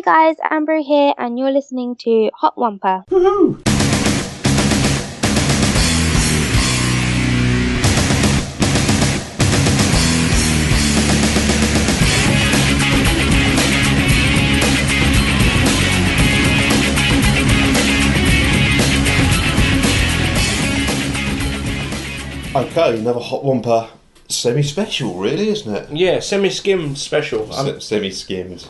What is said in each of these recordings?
guys, Amberoo here, and you're listening to Hot Wampa. Woohoo! Okay, another Hot Wampa semi-special, really, isn't it? Yeah, semi-skimmed special. Semi-skimmed.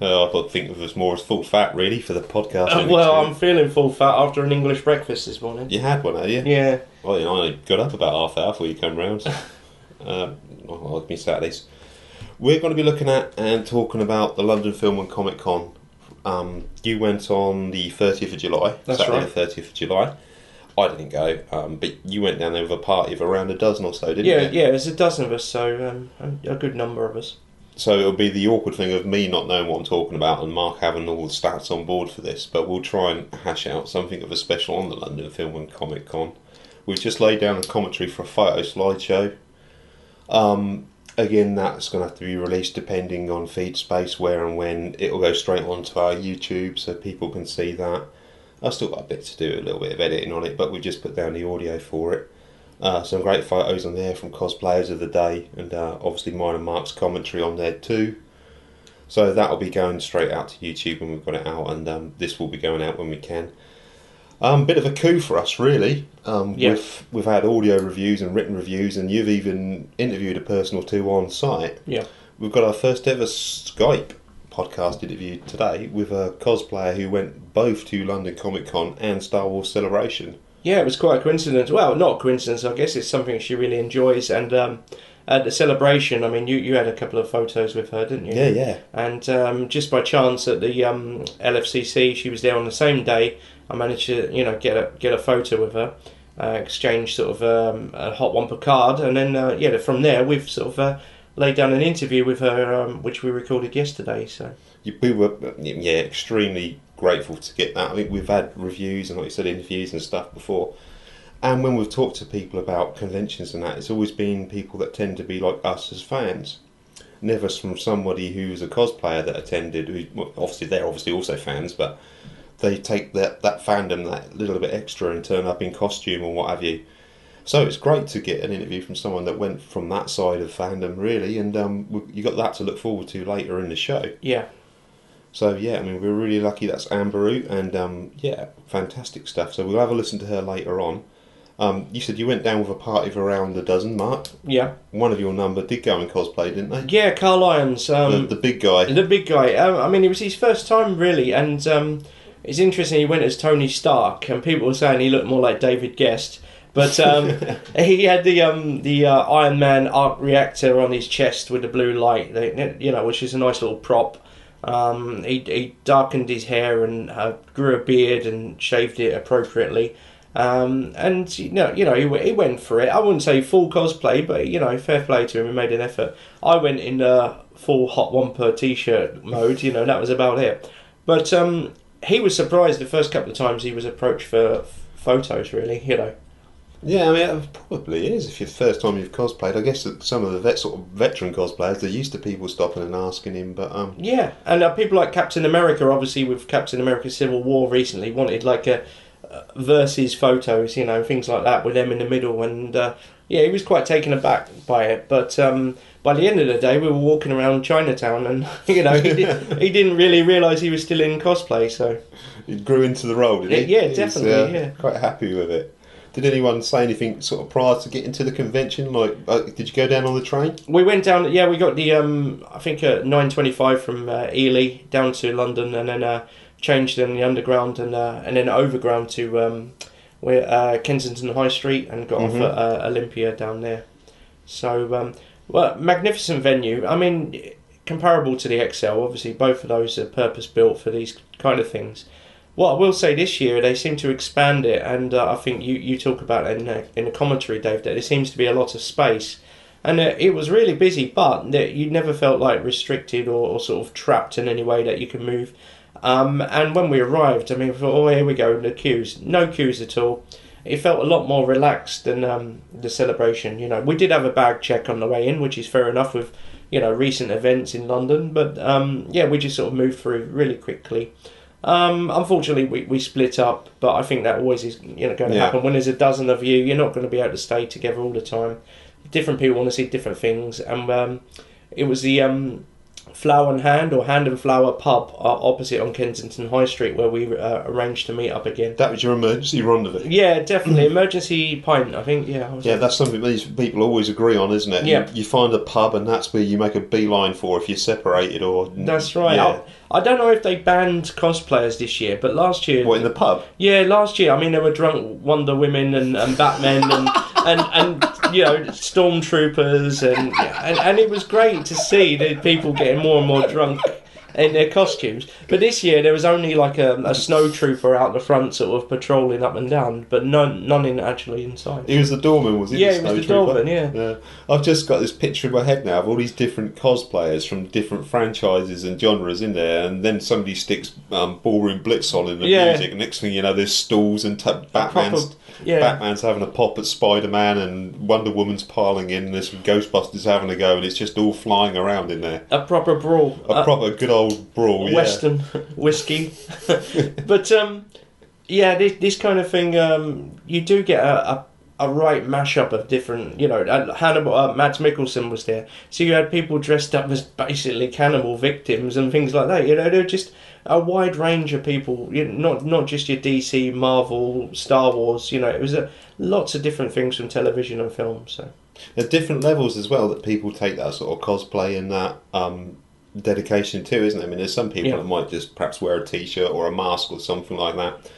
I think of us more as full fat, really, for the podcast. I'm feeling full fat after an English breakfast this morning. You had one, have you? Yeah. Well, you know, I got up about half hour before you came round. Like me Saturdays. We're going to be looking at and talking about the London Film and Comic Con. You went on the 30th of July. That's Saturday right. the 30th of July. I didn't go, but you went down there with a party of around a dozen or so, didn't you? Yeah, there's a dozen of us, so a good number of us. So it'll be the awkward thing of me not knowing what I'm talking about and Mark having all the stats on board for this, but we'll try and hash out something of a special on the London Film and Comic Con. We've just laid down a commentary for a photo slideshow. Again, that's going to have to be released depending on feed space, where and when. It'll go straight onto our YouTube so people can see that. I've still got a bit to do, a little bit of editing on it, but we've just put down the audio for it. Some great photos on there from cosplayers of the day, and obviously mine and Mark's commentary on there too. So that'll be going straight out to YouTube when we've got it out, and this will be going out when we can. Bit of a coup for us, really. We've had audio reviews and written reviews, and you've even interviewed a person or two on site. Yeah. We've got our first ever Skype podcast interview today with a cosplayer who went both to London Comic Con and Star Wars Celebration. Yeah, it was quite a coincidence. Well, not a coincidence, I guess it's something she really enjoys. And at the celebration, I mean, you had a couple of photos with her, didn't you? Yeah. And just by chance at the LFCC, she was there on the same day. I managed to, get a photo with her, exchange sort of a Hot Wampa card, and then from there we've sort of laid down an interview with her, which we recorded yesterday. So we were extremely grateful to get that. I mean, we've had reviews and, like you said, interviews and stuff before, and when we've talked to people about conventions and that, it's always been people that tend to be like us as fans, never from somebody who's a cosplayer that attended. They're obviously also fans, but they take that fandom that little bit extra and turn up in costume or what have you. So it's great to get an interview from someone that went from that side of fandom, really, and you got that to look forward to later in the show. Yeah. So yeah, I mean, we're really lucky. That's Amberoo, and fantastic stuff. So we'll have a listen to her later on. You said you went down with a party of around a dozen, Mark. Yeah. One of your number did go and cosplay, didn't they? Yeah, Carl Irons. The big guy. The big guy. I mean, it was his first time, really, and it's interesting. He went as Tony Stark, and people were saying he looked more like David Guest. But he had the Iron Man arc reactor on his chest with the blue light, which is a nice little prop. He darkened his hair and grew a beard and shaved it appropriately. And he went for it. I wouldn't say full cosplay, but fair play to him. He made an effort. I went in full Hot Wampa t-shirt mode. That was about it. But he was surprised the first couple of times he was approached for photos. Really, Yeah, I mean, it probably is. If it's the first time you've cosplayed, I guess that some of the sort of veteran cosplayers, they're used to people stopping and asking him, but... Yeah, and people like Captain America, obviously with Captain America Civil War recently, wanted like a versus photos, things like that with them in the middle, and he was quite taken aback by it, but by the end of the day we were walking around Chinatown and, he didn't really realise he was still in cosplay, so... He grew into the role, did he? Yeah, definitely, Quite happy with it. Did anyone say anything sort of prior to getting to the convention? Like, did you go down on the train? We went down. Yeah, we got the I think 9:25 from Ely down to London, and then changed in the underground and then overground to Kensington High Street, and got off at Olympia down there. So, magnificent venue. I mean, comparable to the XL. Obviously, both of those are purpose built for these kind of things. What I will say this year, they seem to expand it, and I think you talk about it in the commentary, Dave, that there seems to be a lot of space. And it was really busy, but you never felt like restricted or sort of trapped in any way that you can move. And when we arrived, I mean, we thought, here we go, the queues. No queues at all. It felt a lot more relaxed than the celebration. We did have a bag check on the way in, which is fair enough with recent events in London. But we just sort of moved through really quickly. Unfortunately, we split up, but I think that always is going to happen. When there's a dozen of you, you're not going to be able to stay together all the time. Different people want to see different things, and it was the Flower and Hand, or Hand and Flower pub opposite on Kensington High Street, where we arranged to meet up again. That was your emergency rendezvous? Yeah, definitely. Emergency pint, I think, that's something these people always agree on, isn't it? Yeah. You find a pub and that's where you make a beeline for if you're separated or... That's right. Yeah. I don't know if they banned cosplayers this year, but last year... What, in the pub? Yeah, last year. I mean, there were drunk Wonder Women and Batmen and stormtroopers and it was great to see the people getting more and more drunk in their costumes. But this year there was only like a snow trooper out the front, sort of patrolling up and down, but none actually inside. He was the doorman, was he? Yeah, he was the doorman. Yeah. I've just got this picture in my head now of all these different cosplayers from different franchises and genres in there, and then somebody sticks Ballroom Blitz on in the music, and next thing you know, there's stalls and Batman's having a pop at Spider-Man, and Wonder Woman's piling in, and there's some Ghostbusters having a go, and it's just all flying around in there. A proper brawl. A proper good old brawl, Western whiskey. But this kind of thing, you do get a right mashup of different, Hannibal, Mads Mikkelsen was there, so you had people dressed up as basically cannibal victims and things like that. They're just a wide range of people, not just your DC, Marvel, Star Wars. It was lots of different things from television and film. So there's different levels as well that people take that sort of cosplay and that dedication to, isn't it? I mean, there's some people that might just perhaps wear a t-shirt or a mask or something like that.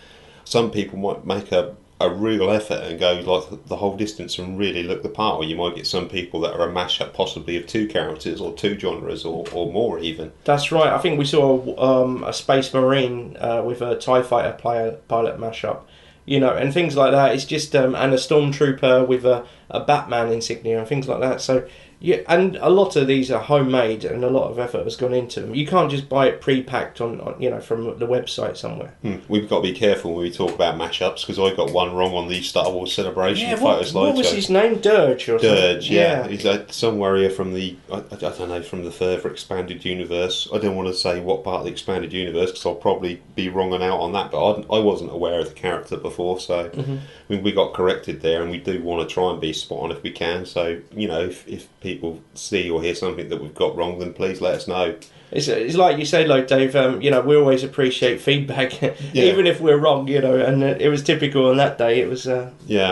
Some people might make a real effort and go like the whole distance and really look the part, or you might get some people that are a mashup possibly of two characters or two genres or more even. That's right. I think we saw a Space Marine with a TIE Fighter pilot mashup, and things like that. It's just and a Stormtrooper with a Batman insignia and things like that. So yeah, and a lot of these are homemade, and a lot of effort has gone into them. You can't just buy it pre-packed on from the website somewhere. We've got to be careful when we talk about mashups, because I got one wrong on the Star Wars Celebration photo slideshow. What was his name? Dirge or something? Dirge, yeah. He's some warrior from the I don't know, from the further expanded universe. I don't want to say what part of the expanded universe, because I'll probably be wrong and out on that. But I wasn't aware of the character before, so I mean, we got corrected there, and we do want to try and be spot on if we can. So if people see or hear something that we've got wrong, then please let us know. It's like you say, Dave. We always appreciate feedback, even if we're wrong. And it was typical on that day. It was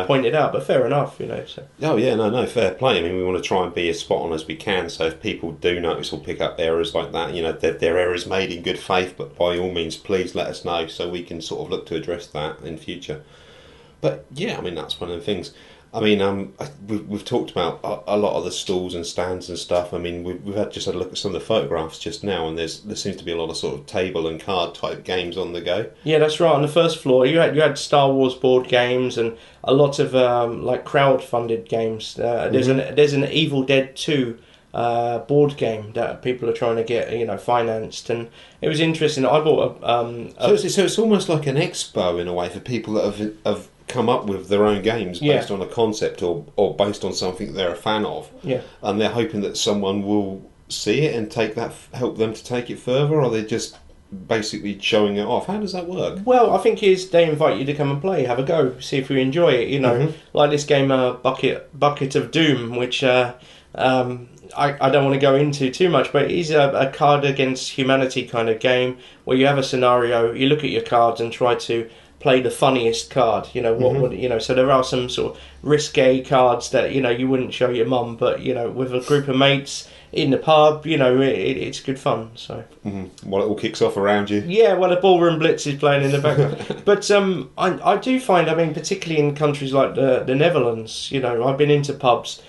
pointed out, but fair enough. So. Oh yeah, no, fair play. I mean, we want to try and be as spot on as we can. So if people do notice or pick up errors like that, they're errors made in good faith. But by all means, please let us know so we can sort of look to address that in future. But yeah, I mean, that's one of the things. I mean, we've talked about a lot of the stalls and stands and stuff. I mean, we've had a look at some of the photographs just now, and there seems to be a lot of sort of table and card type games on the go. Yeah, that's right. On the first floor, you had Star Wars board games and a lot of like crowd-funded games. There's an Evil Dead 2 board game that people are trying to get financed, and it was interesting. I bought so it's almost like an expo in a way for people that have come up with their own games based on a concept or based on something they're a fan of, and they're hoping that someone will see it and help them to take it further, or they're just basically showing it off. How does that work? Well, I think they invite you to come and play, have a go, see if you enjoy it. Like this game, Bucket of Doom, which I don't want to go into too much, but it is a card against humanity kind of game where you have a scenario, you look at your cards and try to play the funniest card. So there are some sort of risque cards that you wouldn't show your mum, but with a group of mates in the pub, it's good fun. So while it all kicks off around you, while the Ballroom Blitz is playing in the background. But I do find, I mean, particularly in countries like the Netherlands, I've been into pubs,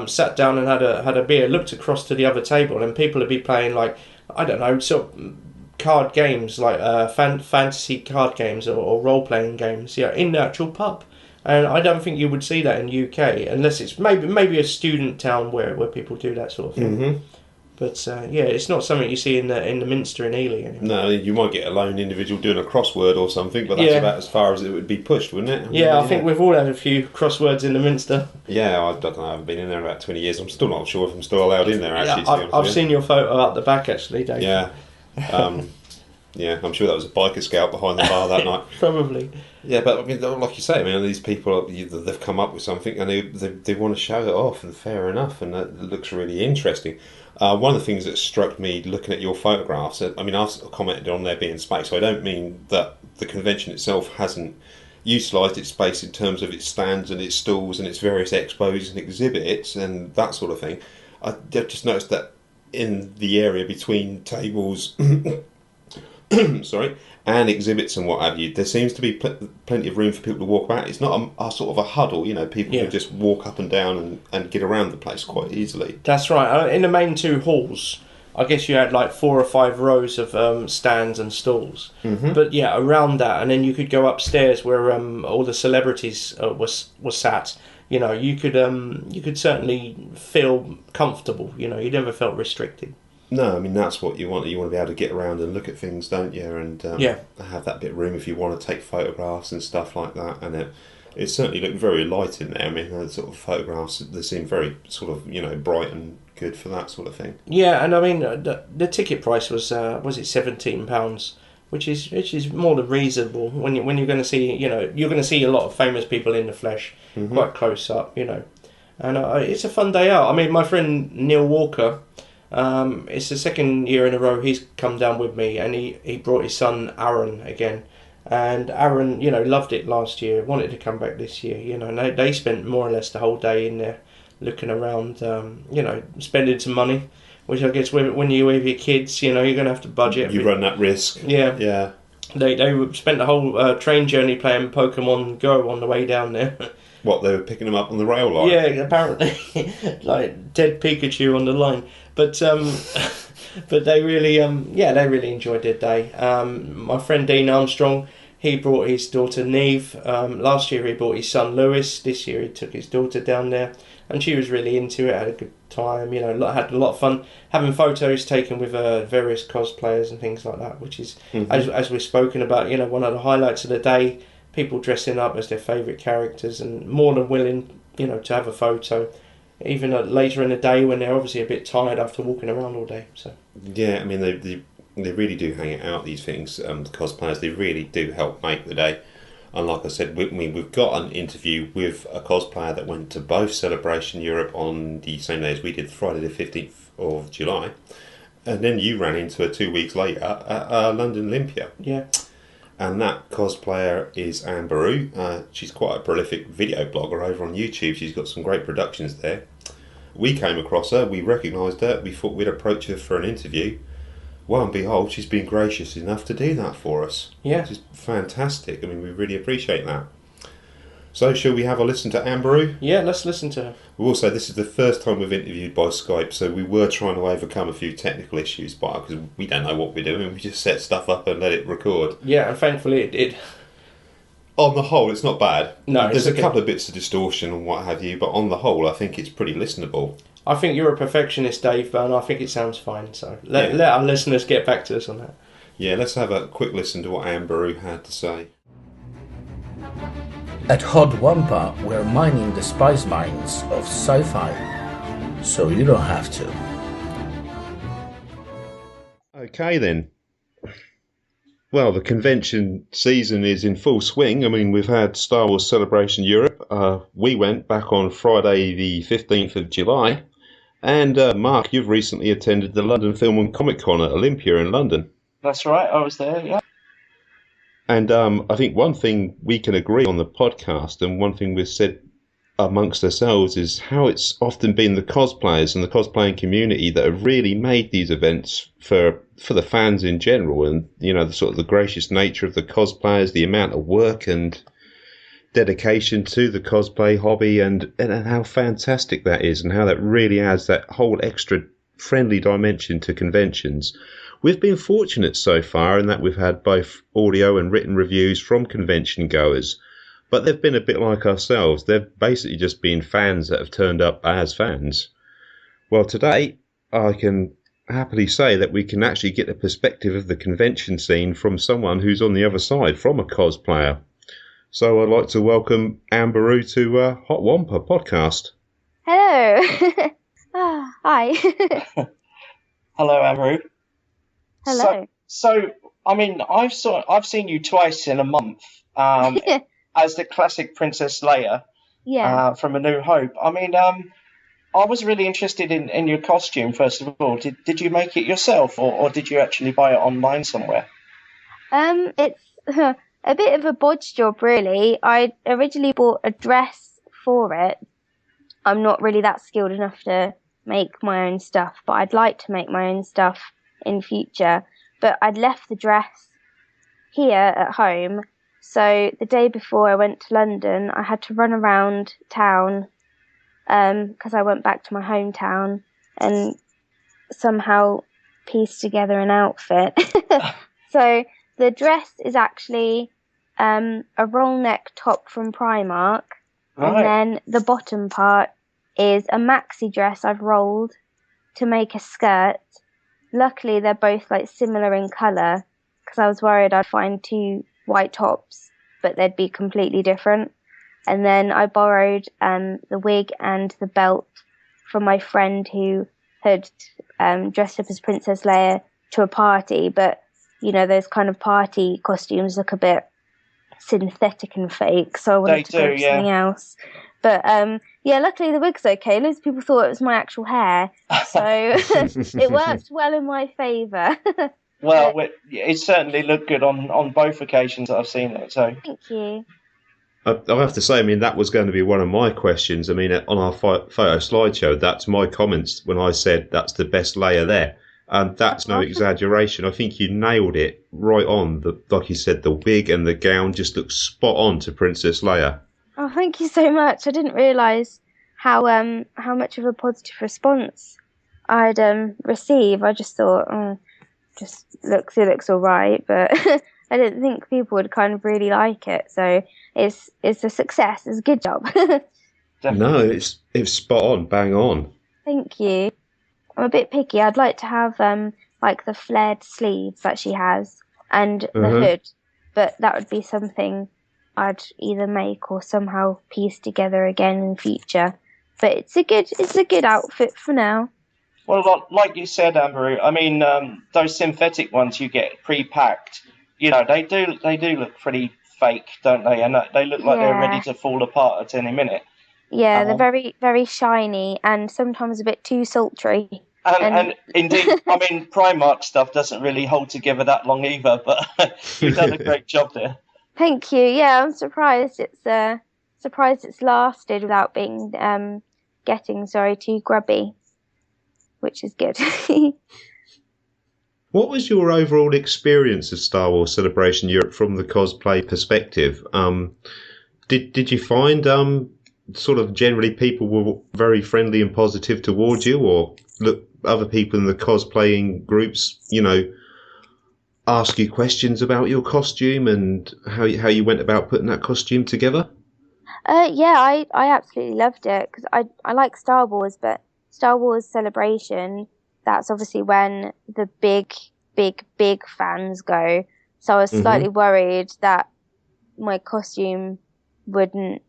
sat down and had a beer, looked across to the other table, and people would be playing, like, I don't know, sort of card games, like fantasy card games or role-playing games, in the actual pub. And I don't think you would see that in UK, unless it's maybe a student town where people do that sort of thing. But yeah, it's not something you see in the Minster in Ely anymore. No, you might get a lone individual doing a crossword or something, but that's about as far as it would be pushed, wouldn't it? I think we've all had a few crosswords in the Minster. Yeah, I don't know. I haven't been in there about 20 years. I'm still not sure if I'm still allowed in there, actually. I've seen your photo up the back, actually, Dave. Yeah. Yeah, I'm sure that was a biker scout behind the bar that night. Probably. Yeah, but I mean, like you say, I mean, these people, they've come up with something and they want to show it off, and fair enough, and that looks really interesting. One of the things that struck me looking at your photographs, I mean, I've commented on there being space, so I don't mean that the convention itself hasn't utilised its space in terms of its stands and its stalls and its various expos and exhibits and that sort of thing. I just noticed that in the area between tables sorry, and exhibits and what have you, there seems to be plenty of room for people to walk about. It's not a sort of a huddle, people can just walk up and down and get around the place quite easily. That's right. In the main two halls, I guess you had like 4 or 5 rows of stands and stalls. Mm-hmm. But yeah, around that, and then you could go upstairs where all the celebrities was sat. You could certainly feel comfortable. You never felt restricted. No, I mean, that's what you want. You want to be able to get around and look at things, don't you? And have that bit of room if you want to take photographs and stuff like that. And it certainly looked very light in there. I mean, the sort of photographs, they seem very sort of, bright and good for that sort of thing. Yeah, and I mean, the ticket price was it £17, which is more than reasonable when you're going to see, you're going to see a lot of famous people in the flesh, mm-hmm. quite close up, And it's a fun day out. I mean, my friend Neil Walker, it's the second year in a row he's come down with me, and he brought his son Aaron again, and Aaron loved it last year, wanted to come back this year, and they spent more or less the whole day in there looking around, spending some money, which I guess when you're with your kids, you're going to have to budget. You run that risk. Yeah. They spent the whole train journey playing Pokemon Go on the way down there. What, they were picking them up on the rail line? Yeah, apparently. Like dead Pikachu on the line. But but they really enjoyed their day. My friend Dean Armstrong, he brought his daughter Neve. Last year he brought his son Lewis. This year he took his daughter down there, and she was really into it, had a good time, had a lot of fun having photos taken with various cosplayers and things like that, which is, mm-hmm. as we've spoken about, one of the highlights of the day, people dressing up as their favourite characters, and more than willing, to have a photo, even later in the day when they're obviously a bit tired after walking around all day. So yeah, I mean, they really do hang it out, these things, the cosplayers, they really do help make the day. And like I said, we've got an interview with a cosplayer that went to both Celebration Europe on the same day as we did, Friday the 15th of July. And then you ran into her 2 weeks later at London Olympia. Yeah. And that cosplayer is Amberoo. She's quite a prolific video blogger over on YouTube. She's got some great productions there. We came across her, we recognised her, we thought we'd approach her for an interview. Well and behold, she's been gracious enough to do that for us. Yeah. Which is fantastic. I mean, we really appreciate that. So, shall we have a listen to Amberoo? Yeah, let's listen to her. We will say this is the first time we've interviewed by Skype, so we were trying to overcome a few technical issues because we don't know what we're doing. We just set stuff up and let it record. Yeah, and thankfully it did. On the whole, it's not bad. No, there's a couple of bits of distortion and what have you, but on the whole, I think it's pretty listenable. I think you're a perfectionist, Dave, and I think it sounds fine. So let our listeners get back to us on that. Yeah, let's have a quick listen to what Amberoo had to say. At Hot Wampa, we're mining the spice mines of Sci-Fi, so you don't have to. Okay then. Well, the convention season is in full swing. I mean, we've had Star Wars Celebration Europe. We went back on Friday the 15th of July. And Mark, you've recently attended the London Film and Comic Con at Olympia in London. That's right, I was there, yeah. And I think one thing we can agree on the podcast, and one thing we've said amongst ourselves, is how it's often been the cosplayers and the cosplaying community that have really made these events for the fans in general, and the sort of the gracious nature of the cosplayers, the amount of work and dedication to the cosplay hobby, and how fantastic that is, and how that really adds that whole extra friendly dimension to conventions. We've been fortunate so far in that we've had both audio and written reviews from convention goers, but they've been a bit like ourselves. They've basically just been fans that have turned up as fans. Well, today I can happily say that we can actually get the perspective of the convention scene from someone who's on the other side, from a cosplayer. So I'd like to welcome Amberoo to Hot Wampa podcast. Hello. Hi. Hello, Amberoo. Hello. So, I mean, I've seen you twice in a month as the classic Princess Leia from A New Hope. I mean, I was really interested in your costume, first of all. Did you make it yourself, or did you actually buy it online somewhere? It's a bit of a bodge job, really. I originally bought a dress for it. I'm not really that skilled enough to make my own stuff, but I'd like to make my own stuff in future. But I'd left the dress here at home, so the day before I went to London, I had to run around town because I went back to my hometown and somehow pieced together an outfit. So the dress is actually a roll neck top from Primark, and then the bottom part is a maxi dress I've rolled to make a skirt. Luckily, they're both like similar in colour, because I was worried I'd find two white tops, but they'd be completely different. And then I borrowed the wig and the belt from my friend who had dressed up as Princess Leia to a party, but you know, those kind of party costumes look a bit synthetic and fake, so I wanted to go for something else. But luckily the wig's okay. Loads of people thought it was my actual hair, so it worked well in my favour. Well, it certainly looked good on both occasions that I've seen it. So thank you. I have to say, I mean, that was going to be one of my questions. I mean, on our photo slideshow, that's my comments when I said that's the best layer there. And that's no exaggeration. I think you nailed it right on. Like you said, the wig and the gown just look spot on to Princess Leia. Oh, thank you so much. I didn't realise how much of a positive response I'd receive. I just thought, it looks all right, but I didn't think people would kind of really like it. So it's a success. It's a good job. No, it's spot on, bang on. Thank you. I'm a bit picky. I'd like to have like the flared sleeves that she has and the hood, but that would be something I'd either make or somehow piece together again in future. But it's a good outfit for now. Well, like you said, Amberoo, I mean, those synthetic ones you get pre-packed, you know, they do look pretty fake, don't they? And they look like they're ready to fall apart at any minute. Yeah, they're very, very shiny and sometimes a bit too sultry. And indeed, I mean, Primark stuff doesn't really hold together that long either, but you've done a great job there. Thank you. Yeah, I'm surprised it's lasted without being getting too grubby, which is good. What was your overall experience of Star Wars Celebration Europe from the cosplay perspective? Did you find sort of generally people were very friendly and positive towards you, or look, other people in the cosplaying groups, you know, ask you questions about your costume and how you went about putting that costume together? I absolutely loved it because I like Star Wars, but Star Wars Celebration, that's obviously when the big fans go. So I was slightly worried that my costume wouldn't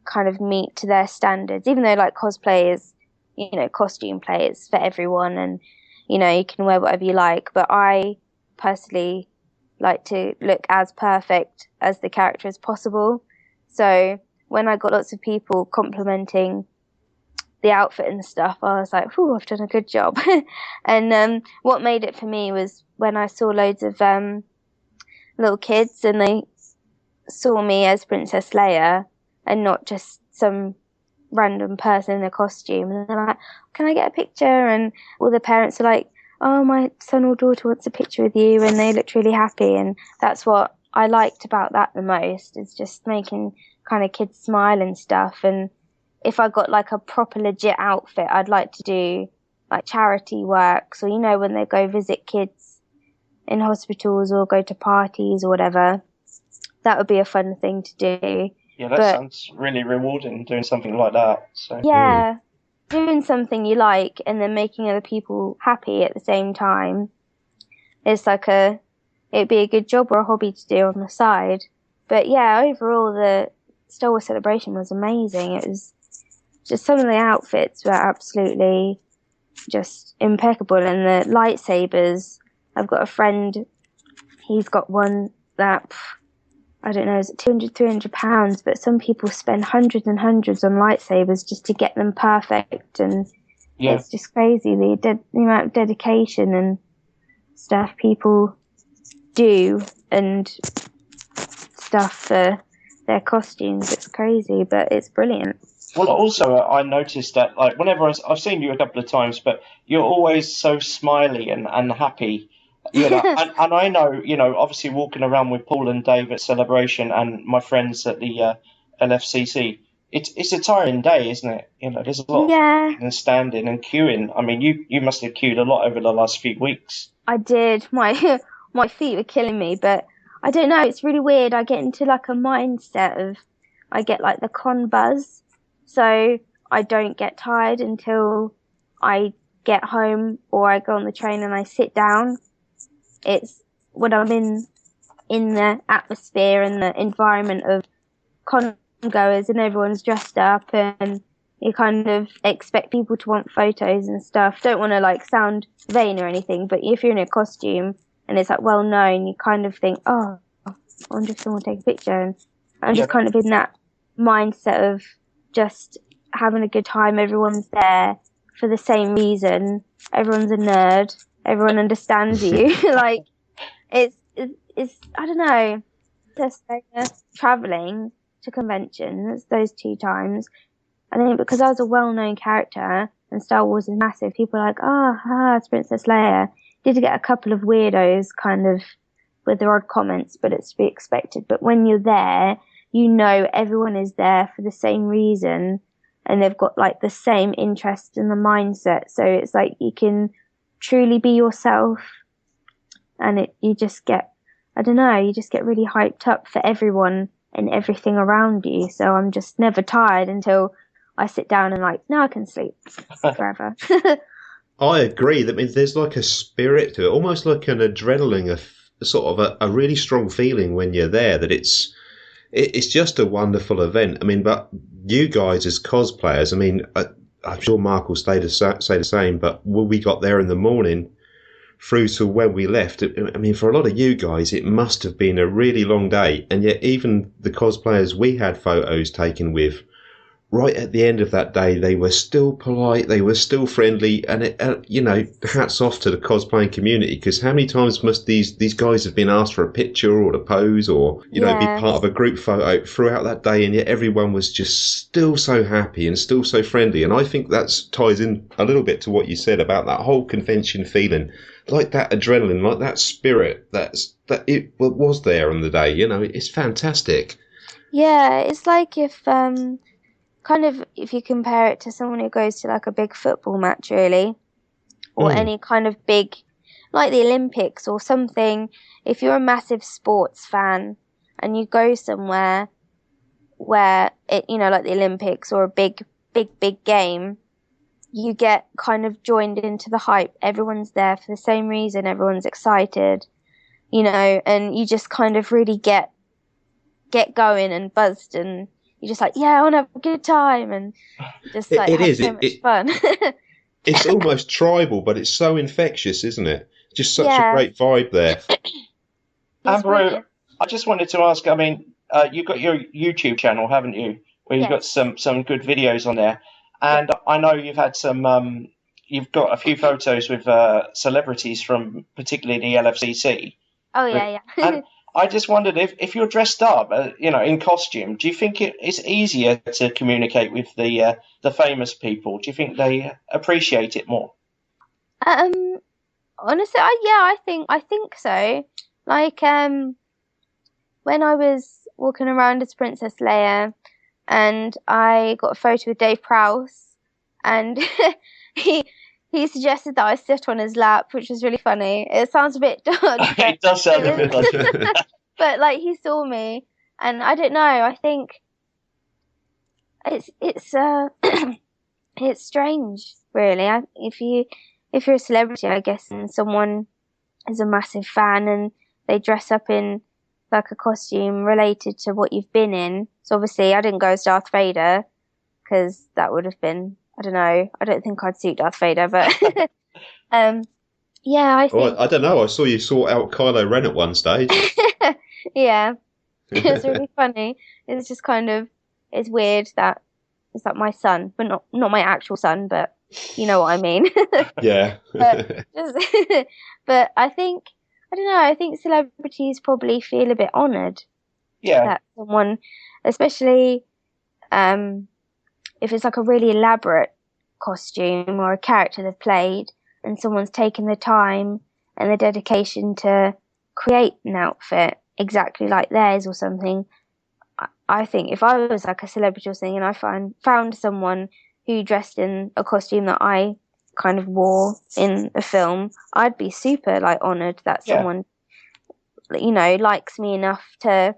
kind of meet to their standards, even though like cosplay is, you know, costume play is for everyone and, you know, you can wear whatever you like. But I personally like to look as perfect as the character as possible. So when I got lots of people complimenting the outfit and stuff, I was like, "Ooh, I've done a good job." And what made it for me was when I saw loads of little kids and they saw me as Princess Leia and not just some random person in a costume. And they're like, "Can I get a picture?" And all the parents are like, "Oh, my son or daughter wants a picture with you," and they looked really happy. And that's what I liked about that the most, is just making kind of kids smile and stuff. And if I got like a proper legit outfit, I'd like to do like charity work. So, you know, when they go visit kids in hospitals or go to parties or whatever, that would be a fun thing to do. Yeah, that sounds really rewarding, doing something like that. So. Yeah. doing something you like and then making other people happy at the same time is like it'd be a good job or a hobby to do on the side. But yeah, overall the Star Wars Celebration was amazing. It was just, some of the outfits were absolutely just impeccable, and the lightsabers, I've got a friend, he's got one that, I don't know, is it 200, 300 pounds, but some people spend hundreds and hundreds on lightsabers just to get them perfect, and it's just crazy the amount of dedication and stuff people do and stuff for their costumes. It's crazy, but it's brilliant. Well, also, I noticed that, like, whenever I've seen you a couple of times, but you're always so smiley and happy, you know. and I know, you know, obviously walking around with Paul and Dave at Celebration and my friends at the LFCC, it's a tiring day, isn't it? You know, there's a lot of standing and queuing. I mean, you must have queued a lot over the last few weeks. I did. My feet were killing me, but I don't know. It's really weird. I get into like a mindset of, I get like the con buzz. So I don't get tired until I get home or I go on the train and I sit down. It's when I'm in the atmosphere and the environment of con goers and everyone's dressed up and you kind of expect people to want photos and stuff. Don't want to like sound vain or anything, but if you're in a costume and it's like well known, you kind of think, oh, I wonder if someone will take a picture. And I'm just kind of in that mindset of just having a good time. Everyone's there for the same reason. Everyone's a nerd. Everyone understands you. Like it's I don't know. Just like traveling to conventions those 2 times. I think because I was a well-known character and Star Wars is massive, people are like, it's Princess Leia. Did get a couple of weirdos kind of with their odd comments, but it's to be expected. But when you're there, you know everyone is there for the same reason and they've got like the same interest in the mindset. So it's like you can truly be yourself and you just get, I don't know, you just get really hyped up for everyone and everything around you. So I'm just never tired until I sit down and like, now I can sleep forever. I agree. That means there's like a spirit to it, almost like an adrenaline, sort of a really strong feeling when you're there, that it's just a wonderful event. I mean, but you guys as cosplayers, I mean, I'm sure Mark will say the same, but when we got there in the morning through to when we left, I mean, for a lot of you guys, it must have been a really long day. And yet even the cosplayers we had photos taken with, right at the end of that day, they were still polite, they were still friendly, and you know, hats off to the cosplaying community, because how many times must these guys have been asked for a picture or to pose or, you know, be part of a group photo throughout that day, and yet everyone was just still so happy and still so friendly. And I think that ties in a little bit to what you said about that whole convention feeling, like that adrenaline, like that spirit that it was there on the day. You know, it's fantastic. Yeah, it's like if kind of if you compare it to someone who goes to like a big football match, really, or any kind of big, like the Olympics or something. If you're a massive sports fan and you go somewhere where it, you know, like the Olympics or a big game, you get kind of joined into the hype. Everyone's there for the same reason. Everyone's excited, you know, and you just kind of really get going and buzzed, and you're just like, yeah, I want to have a good time, and just like so much fun. It's almost tribal, but it's so infectious, isn't it? Just such a great vibe there. Amberoo, I just wanted to ask, I mean, you've got your YouTube channel, haven't you? Where you've got some good videos on there. And I know you've had some, you've got a few photos with celebrities from particularly the LFCC. Oh, yeah. And I just wondered if you're dressed up, you know, in costume, do you think it's easier to communicate with the famous people? Do you think they appreciate it more? Honestly, I think so. Like, when I was walking around as Princess Leia, and I got a photo with Dave Prowse, and he suggested that I sit on his lap, which was really funny. It sounds a bit dodgy. It does sound a bit dodgy. But like, he saw me, and I don't know. I think it's It's strange, really. If you're a celebrity, I guess, and someone is a massive fan and they dress up in like a costume related to what you've been in. So obviously, I didn't go as Darth Vader because that would have been, I don't know. I don't think I'd suit Darth Vader, but yeah, I think. I don't know. I saw you sort out Kylo Ren at one stage. Yeah, it was really funny. It's just kind of, it's weird that it's like my son, but not my actual son, but you know what I mean. Yeah. But, but I think, I don't know, I think celebrities probably feel a bit honoured Yeah. that someone, especially if it's like a really elaborate costume or a character they've played, and someone's taken the time and the dedication to create an outfit exactly like theirs or something. I think if I was like a celebrity or something and I found someone who dressed in a costume that I kind of wore in a film, I'd be super like honoured that someone, you know, likes me enough to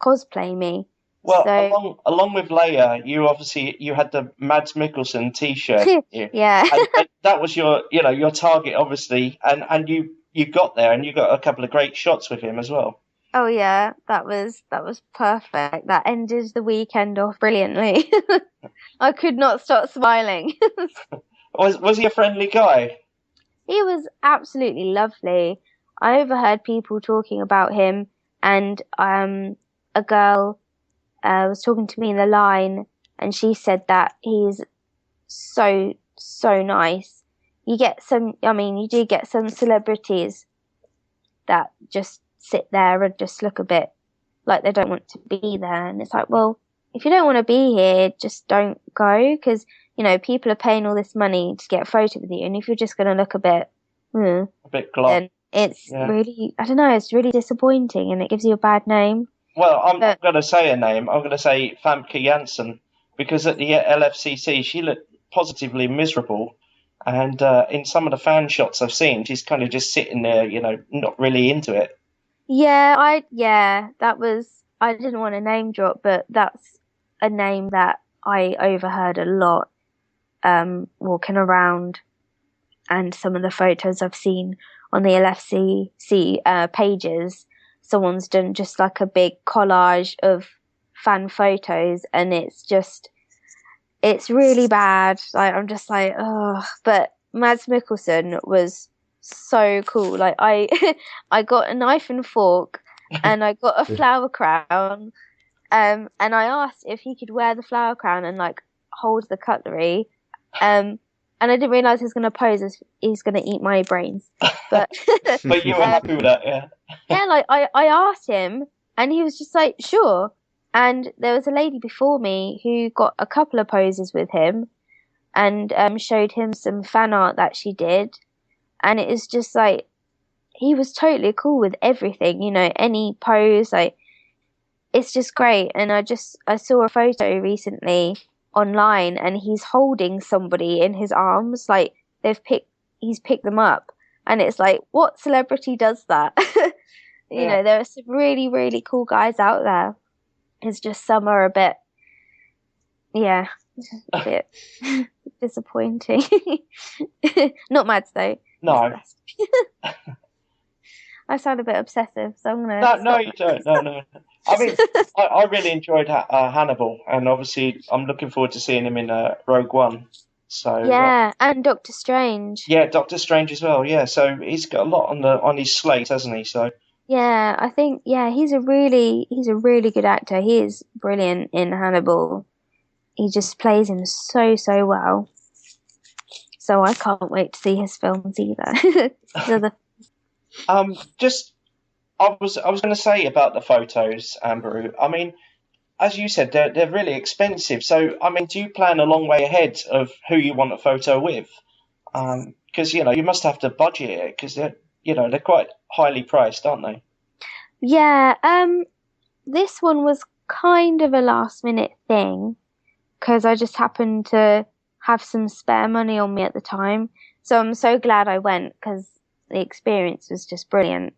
cosplay me. Well, so, along with Leia, you had the Mads Mikkelsen T-shirt. Yeah. And that was your target, obviously, and you got there and you got a couple of great shots with him as well. Oh yeah, that was perfect. That ended the weekend off brilliantly. I could not stop smiling. Was he a friendly guy? He was absolutely lovely. I overheard people talking about him, and a girl was talking to me in the line, and she said that he's so nice. You do get some celebrities that just sit there and just look a bit like they don't want to be there, and it's like, well, if you don't want to be here, just don't go, because you know people are paying all this money to get a photo with you, and if you're just going to look a bit glob, then it's really, I don't know, it's really disappointing, and it gives you a bad name. Well, I'm going to say a name. I'm going to say Famke Janssen, because at the LFCC she looked positively miserable, and in some of the fan shots I've seen, she's kind of just sitting there, not really into it. That was, I didn't want to name drop, but that's a name that I overheard a lot walking around, and some of the photos I've seen on the LFCC pages, someone's done just like a big collage of fan photos, and it's really bad. Like, I'm just like, oh, but Mads Mikkelsen was so cool. Like, I got a knife and fork and I got a flower crown, and I asked if he could wear the flower crown and like hold the cutlery, and I didn't realize he was going to pose as he's going to eat my brains. But but you were happy with that, yeah? Yeah, like I asked him, and he was just like, sure. And there was a lady before me who got a couple of poses with him, and showed him some fan art that she did, and it is just like he was totally cool with everything, you know, any pose, like it's just great. And I saw a photo recently online, and he's holding somebody in his arms, like he's picked them up, and it's like, what celebrity does that? You know, there are some really, really cool guys out there. It's just some are a bit disappointing. Not Mads though. No. I sound a bit obsessive, so I'm gonna. No, you don't. No. I mean, I really enjoyed Hannibal, and obviously I'm looking forward to seeing him in Rogue One. So yeah, and Doctor Strange. Yeah, Doctor Strange as well. Yeah, so he's got a lot on his slate, hasn't he? So yeah, I think he's a really good actor. He is brilliant in Hannibal. He just plays him so well. So I can't wait to see his films either. Just I was going to say about the photos, Amberoo. I mean, as you said, they're really expensive. So I mean, do you plan a long way ahead of who you want a photo with? Because you must have to budget it, because they're quite highly priced, aren't they? Yeah. This one was kind of a last minute thing, because I just happened to have some spare money on me at the time. So I'm so glad I went, because the experience was just brilliant.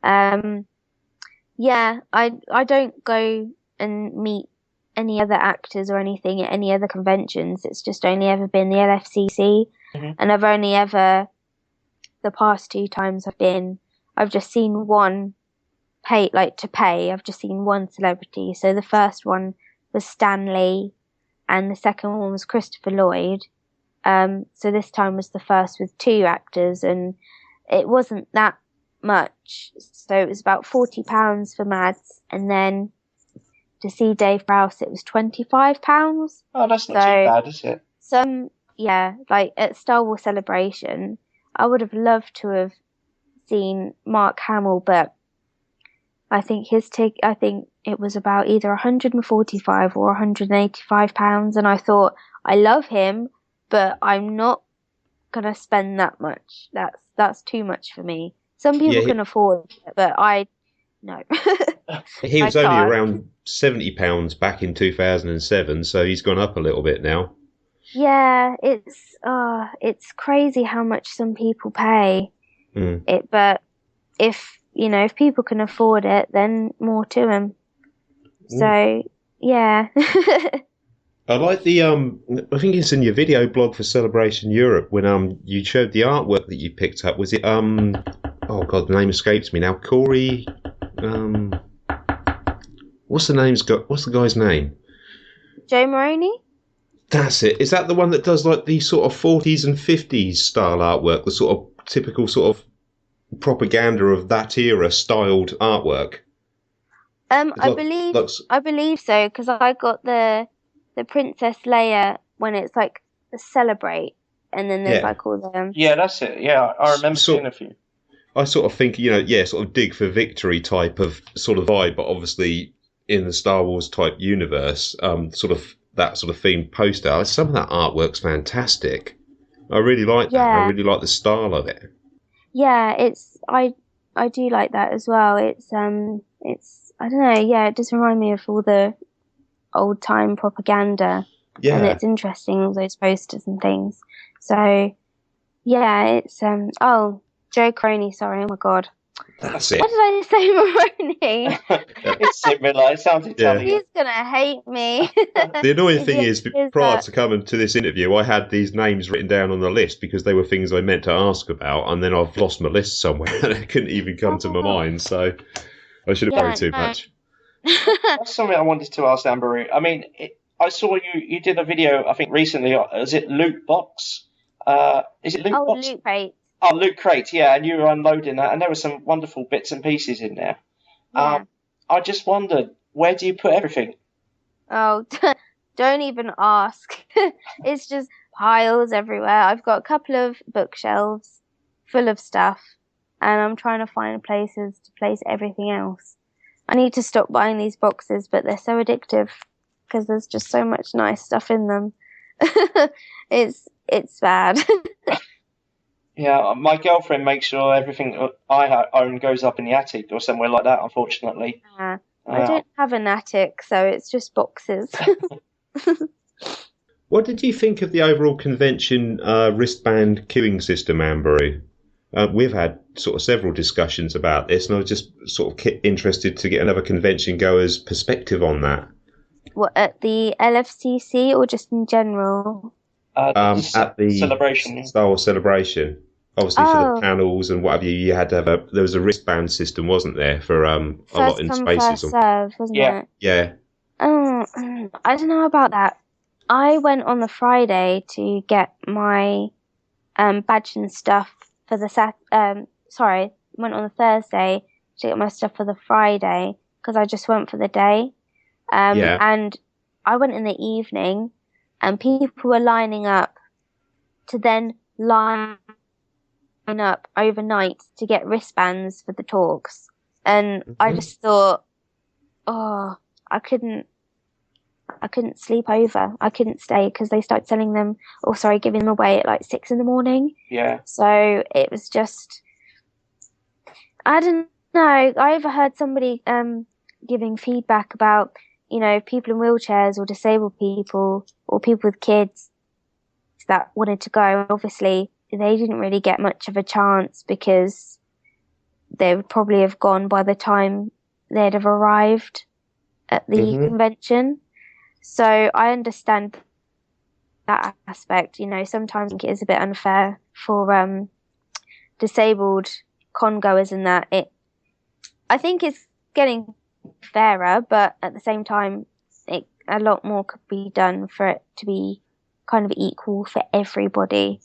Yeah, I don't go and meet any other actors or anything at any other conventions. It's just only ever been the LFCC, and I've only ever, the past 2 times I've just seen one I've just seen one celebrity. So the first one was Stan Lee, and the second one was Christopher Lloyd. So this time was the first with 2 actors, and it wasn't that much. So it was about £40 for Mads, and then to see Dave Prowse, it was £25. Oh, that's not too bad, is it? Like at Star Wars Celebration, I would have loved to have seen Mark Hamill, but I think I think it was about either £145 or £185, and I thought, I love him, but I'm not gonna spend that much. That's too much for me. Some people can afford it, but no. He was only around £70 back in 2007, so he's gone up a little bit now. Yeah, it's crazy how much some people pay. But if people can afford it, then more to them. So yeah. I like the I think it's in your video blog for Celebration Europe when you showed the artwork that you picked up. Was it oh god, the name escapes me now. Corey, what's the guy's name? Joe Maroney? That's it. Is that the one that does like the sort of 40s and 50s style artwork, the sort of typical sort of propaganda of that era styled artwork? I believe so, because I got the Princess Leia when it's like the Celebrate, and then there's like all the yeah, that's it. Yeah, I remember seeing a few. I sort of think, sort of dig for victory type of sort of vibe, but obviously in the Star Wars type universe, sort of that sort of themed poster. Some of that artwork's fantastic. I really like that. I really like the style of it. Yeah, I do like that as well. It's I don't know, yeah, it does remind me of all the old time propaganda. Yeah. And it's interesting, all those posters and things. So yeah, it's Joe Croney, sorry, oh my god. That's it. What did I say, Maroney? It's similar, it sounds Italian. He's gonna hate me. The annoying thing is prior to coming to this interview, I had these names written down on the list because they were things I meant to ask about, and then I've lost my list somewhere and it couldn't even come to my mind, so I should have worried too much. That's something I wanted to ask Amberoo. I mean, I saw you did a video, I think recently, is it Loot Box? Is it Loot Box? Loot Crate. Oh, Loot Crate, yeah, and you were unloading that, and there were some wonderful bits and pieces in there. Yeah. I just wondered, where do you put everything? Oh, don't even ask. It's just piles everywhere. I've got a couple of bookshelves full of stuff, and I'm trying to find places to place everything else. I need to stop buying these boxes, but they're so addictive because there's just so much nice stuff in them. It's bad. Yeah, my girlfriend makes sure everything I own goes up in the attic or somewhere like that, unfortunately. I don't have an attic, so it's just boxes. What did you think of the overall convention wristband queuing system, Amberoo? We've had sort of several discussions about this, and I was just sort of interested to get another convention goer's perspective on that. What, at the LFCC or just in general? At the celebration, Star Wars Celebration. Obviously, for the panels and whatever, you had to have there was a wristband system, wasn't there, for a lot in spaces? First serve, wasn't it? Yeah. I don't know about that. I went on the Friday to get my badge and stuff for the went on the Thursday to get my stuff for the Friday because I just went for the day. And I went in the evening, and people were lining up to then line up overnight to get wristbands for the talks. And I just thought, I couldn't sleep over. I couldn't stay because they started selling them, giving them away at like 6 a.m. Yeah. So it was just, I don't know. I overheard somebody giving feedback about, people in wheelchairs or disabled people or people with kids that wanted to go. Obviously, they didn't really get much of a chance because they would probably have gone by the time they'd have arrived at the convention. So I understand that aspect. You know, sometimes I think it is a bit unfair for disabled con-goers in that I think it's getting fairer, but at the same time, a lot more could be done for it to be kind of equal for everybody.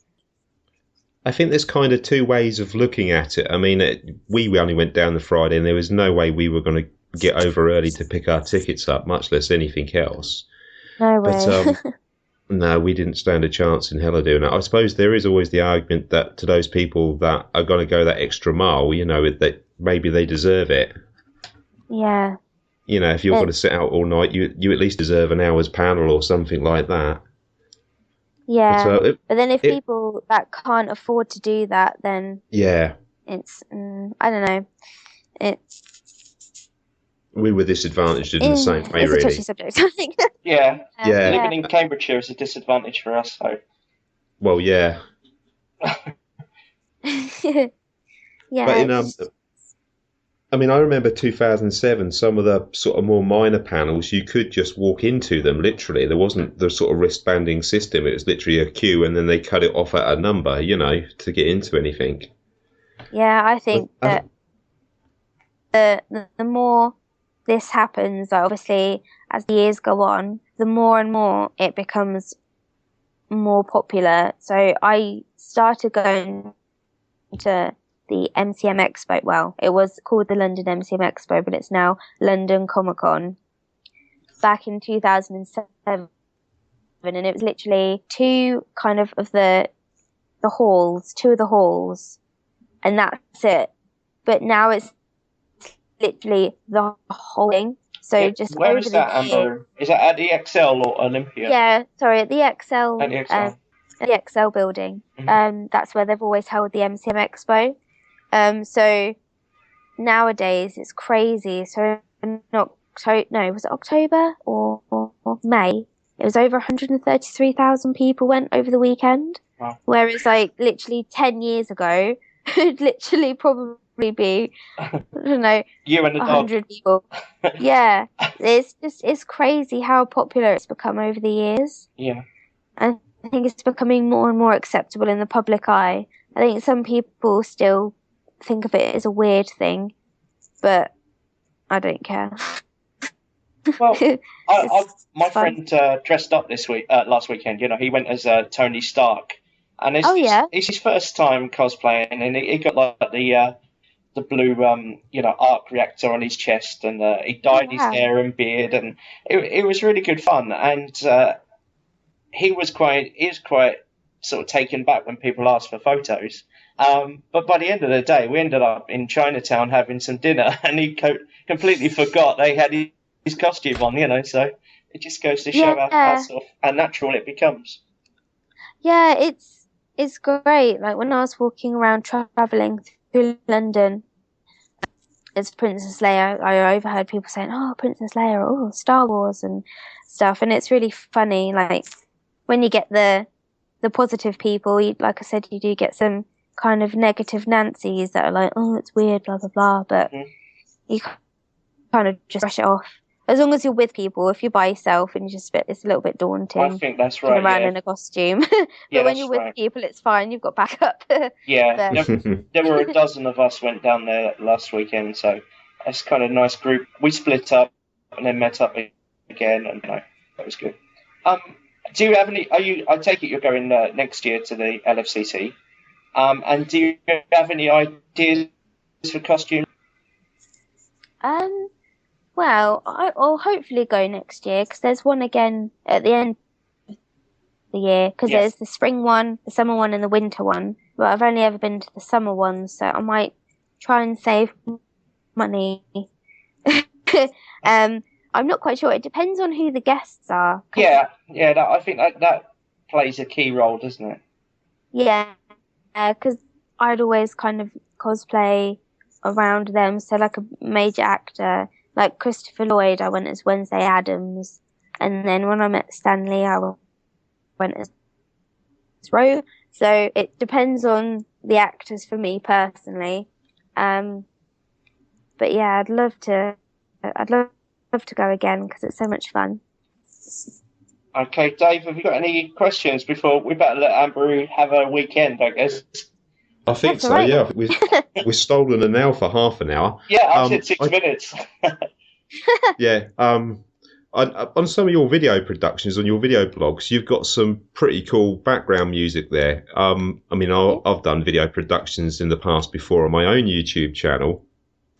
I think there's kind of two ways of looking at it. I mean, we only went down the Friday, and there was no way we were going to get over early to pick our tickets up, much less anything else. No way. But no, we didn't stand a chance in hell of doing that. I suppose there is always the argument that to those people that are going to go that extra mile, you know, that maybe they deserve it. Yeah. You know, if you're going to sit out all night, you at least deserve an hour's panel or something like that. Yeah, but then if people that can't afford to do that, then yeah, it's I don't know. We were disadvantaged in the same way, it's really. a touchy subject, I think. Yeah. Living in Cambridgeshire is a disadvantage for us, so. Well, yeah. Yeah. But I mean, I remember 2007, some of the sort of more minor panels, you could just walk into them, literally. There wasn't the sort of wristbanding system. It was literally a queue, and then they cut it off at a number, you know, to get into anything. Yeah, I think that the more this happens, obviously, as the years go on, the more and more it becomes more popular. So I started going to the MCM Expo. Well, it was called the London MCM Expo, but it's now London Comic Con. Back in 2007, and it was literally two of the halls, and that's it. But now it's literally the whole thing. So just where over is that, Amberoo? Is that at the XL or Olympia? Yeah, sorry, at the XL. At the XL. At the XL building. Mm-hmm. That's where they've always held the MCM Expo. So nowadays it's crazy. So was it October or May? It was over 133,000 people went over the weekend. Wow. Whereas literally 10 years ago, it'd literally probably be, I don't know, you and the 100 people. Yeah, it's crazy how popular it's become over the years. Yeah. And I think it's becoming more and more acceptable in the public eye. I think some people still think of it as a weird thing, but I don't care. Well, my friend dressed up last weekend. You know, he went as Tony Stark, and it's his first time cosplaying, and he got like the blue arc reactor on his chest, and he dyed his hair and beard, and it was really good fun. And he was quite sort of taken back when people asked for photos. But by the end of the day, we ended up in Chinatown having some dinner, and he completely forgot they had his costume on, you know. So it just goes to show how natural it becomes. Yeah, it's great. Like when I was walking around traveling through London as Princess Leia, I overheard people saying, "Oh, Princess Leia, oh, Star Wars and stuff," and it's really funny. Like when you get the positive people, like I said, you do get some kind of negative Nancys that are like, "Oh, it's weird, blah blah blah," but you kind of just brush it off. As long as you're with people. If you're by yourself and it's a little bit daunting. I think that's right. Around in a costume, but when you're with people, it's fine. You've got backup. Yeah, there were a dozen of us went down there last weekend, so it's kind of a nice group. We split up and then met up again, and that was good. Do you have any? I take it you're going next year to the LFCC. And do you have any ideas for costume? Well, I'll hopefully go next year because there's one again at the end of the year because there's the spring one, the summer one, and the winter one. But I've only ever been to the summer one, so I might try and save money. I'm not quite sure. It depends on who the guests are. Yeah. I think that plays a key role, doesn't it? Yeah, because I'd always kind of cosplay around them. So like a major actor. Like Christopher Lloyd, I went as Wednesday Addams, and then when I met Stanley, I went as Ro. So it depends on the actors for me personally. But yeah, I'd love to go again because it's so much fun. Okay, Dave, have you got any questions before we better let Amberoo have a weekend, I guess? I think That's all so. right. Yeah, we've stolen an hour for half an hour. Yeah, I've said 6 minutes. Yeah. On some of your video productions, on your video blogs, you've got some pretty cool background music there. I mean, I've done video productions in the past before on my own YouTube channel.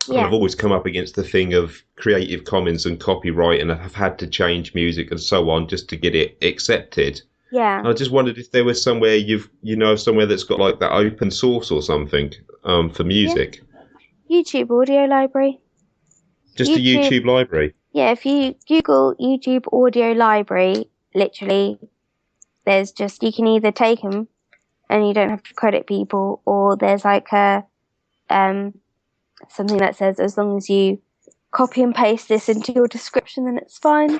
Yeah. And I've always come up against the thing of Creative Commons and copyright, and I've had to change music and so on just to get it accepted. Yeah. And I just wondered if there was somewhere somewhere that's got like that open source or something for music. Yeah. YouTube Audio Library. Just a YouTube library. Yeah, if you Google YouTube Audio Library, literally, there's just, you can either take them and you don't have to credit people, or there's like a something that says as long as you copy and paste this into your description, then it's fine.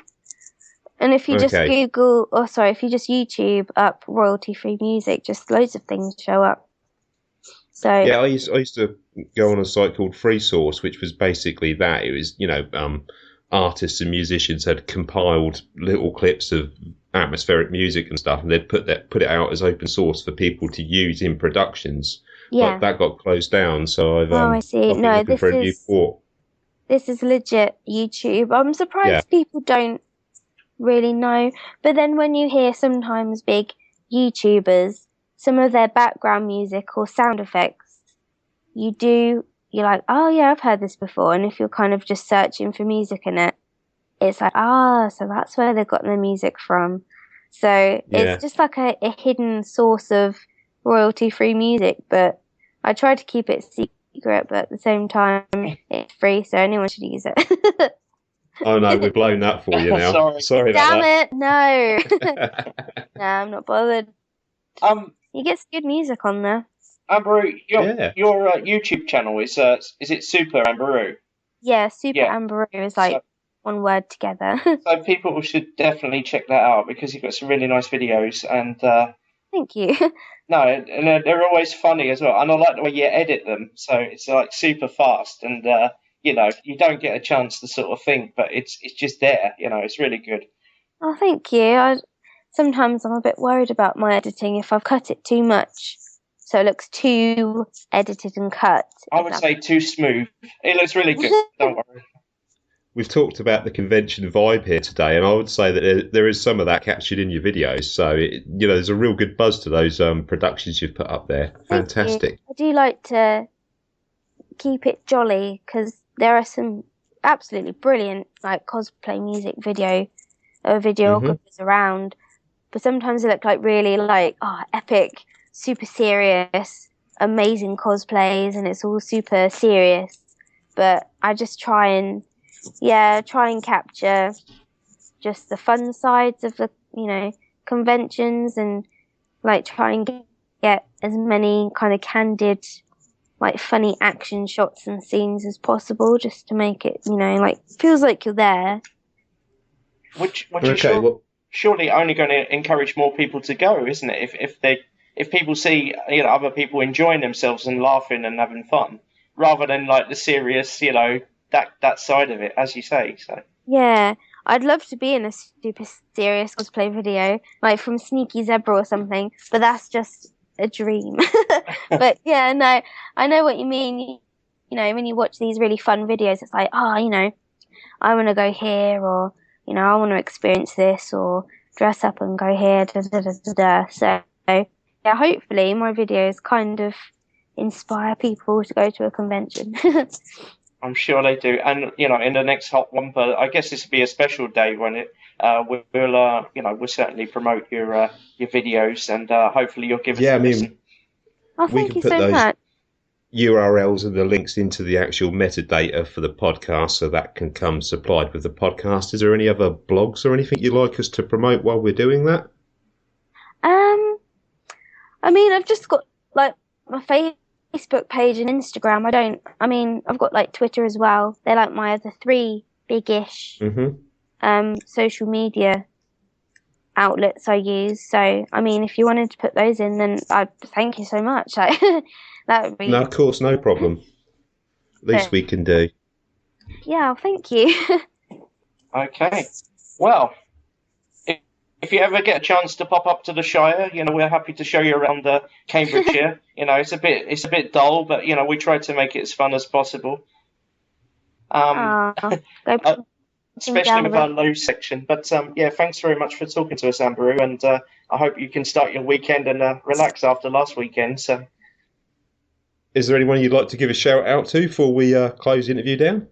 And if you just if you just YouTube up royalty-free music, just loads of things show up. So yeah, I used to go on a site called Free Source, which was basically that. It was artists and musicians had compiled little clips of atmospheric music and stuff, and they'd put it out as open source for people to use in productions. Yeah. But that got closed down, so I see. No, this is legit YouTube. I'm surprised people don't really know. But then when you hear sometimes big YouTubers, some of their background music or sound effects, you're like, oh yeah, I've heard this before. And if you're kind of just searching for music in it, it's like, so that's where they got their music from. So it's just like a hidden source of royalty-free music, but I try to keep it secret, but at the same time, it's free, so anyone should use it. Oh no, we've blown that for you now. Sorry about that. Damn it, no. No, I'm not bothered. You get some good music on there. Amberoo, your YouTube channel is it Super Amberoo? Yeah, Super Amberoo is like one word together. So people should definitely check that out because you've got some really nice videos and. Thank you. No, and they're always funny as well, and I like the way you edit them. So it's like super fast, and you don't get a chance to sort of think, but it's just there. It's really good. Oh, thank you. Sometimes I'm a bit worried about my editing if I've cut it too much, so it looks too edited and cut. I would say too smooth. It looks really good. Don't worry. We've talked about the convention vibe here today, and I would say that there is some of that captured in your videos. So, there's a real good buzz to those productions you've put up there. Fantastic. I do like to keep it jolly because there are some absolutely brilliant like cosplay music videographers around, but sometimes they look like really like epic, super serious, amazing cosplays, and it's all super serious. But I just try and capture just the fun sides of the, conventions, and like try and get as many kind of candid, like funny action shots and scenes as possible, just to make it, feels like you're there. Which is surely only going to encourage more people to go, isn't it? If people see other people enjoying themselves and laughing and having fun, rather than like the serious, that side of it, as you say. So yeah, I'd love to be in a super serious cosplay video, like from Sneaky Zebra or something, but that's just a dream. But yeah, no, I know what you mean. When you watch these really fun videos, it's like, I want to go here, or I want to experience this, or dress up and go here. So yeah, hopefully my videos kind of inspire people to go to a convention. I'm sure they do, and in the next Hot Wampa, I guess this will be a special day when we'll certainly promote your videos, and hopefully you'll give us a listen. Oh, thank you so much. URLs and the links into the actual metadata for the podcast, so that can come supplied with the podcast. Is there any other blogs or anything you'd like us to promote while we're doing that? I mean, I've just got like my Facebook page and Instagram. I've got like Twitter as well. They're like my other three big-ish social media outlets I use. So, if you wanted to put those in, then I'd thank you so much. That would be... No, of course, no problem. Least we can do. Yeah, thank you. Okay. Well, if you ever get a chance to pop up to the Shire, we're happy to show you around Cambridgeshire. It's a bit dull, but we try to make it as fun as possible. Go Especially with our low section. But thanks very much for talking to us, Amberoo, and I hope you can start your weekend and relax after last weekend. So, is there anyone you'd like to give a shout out to before we close the interview down?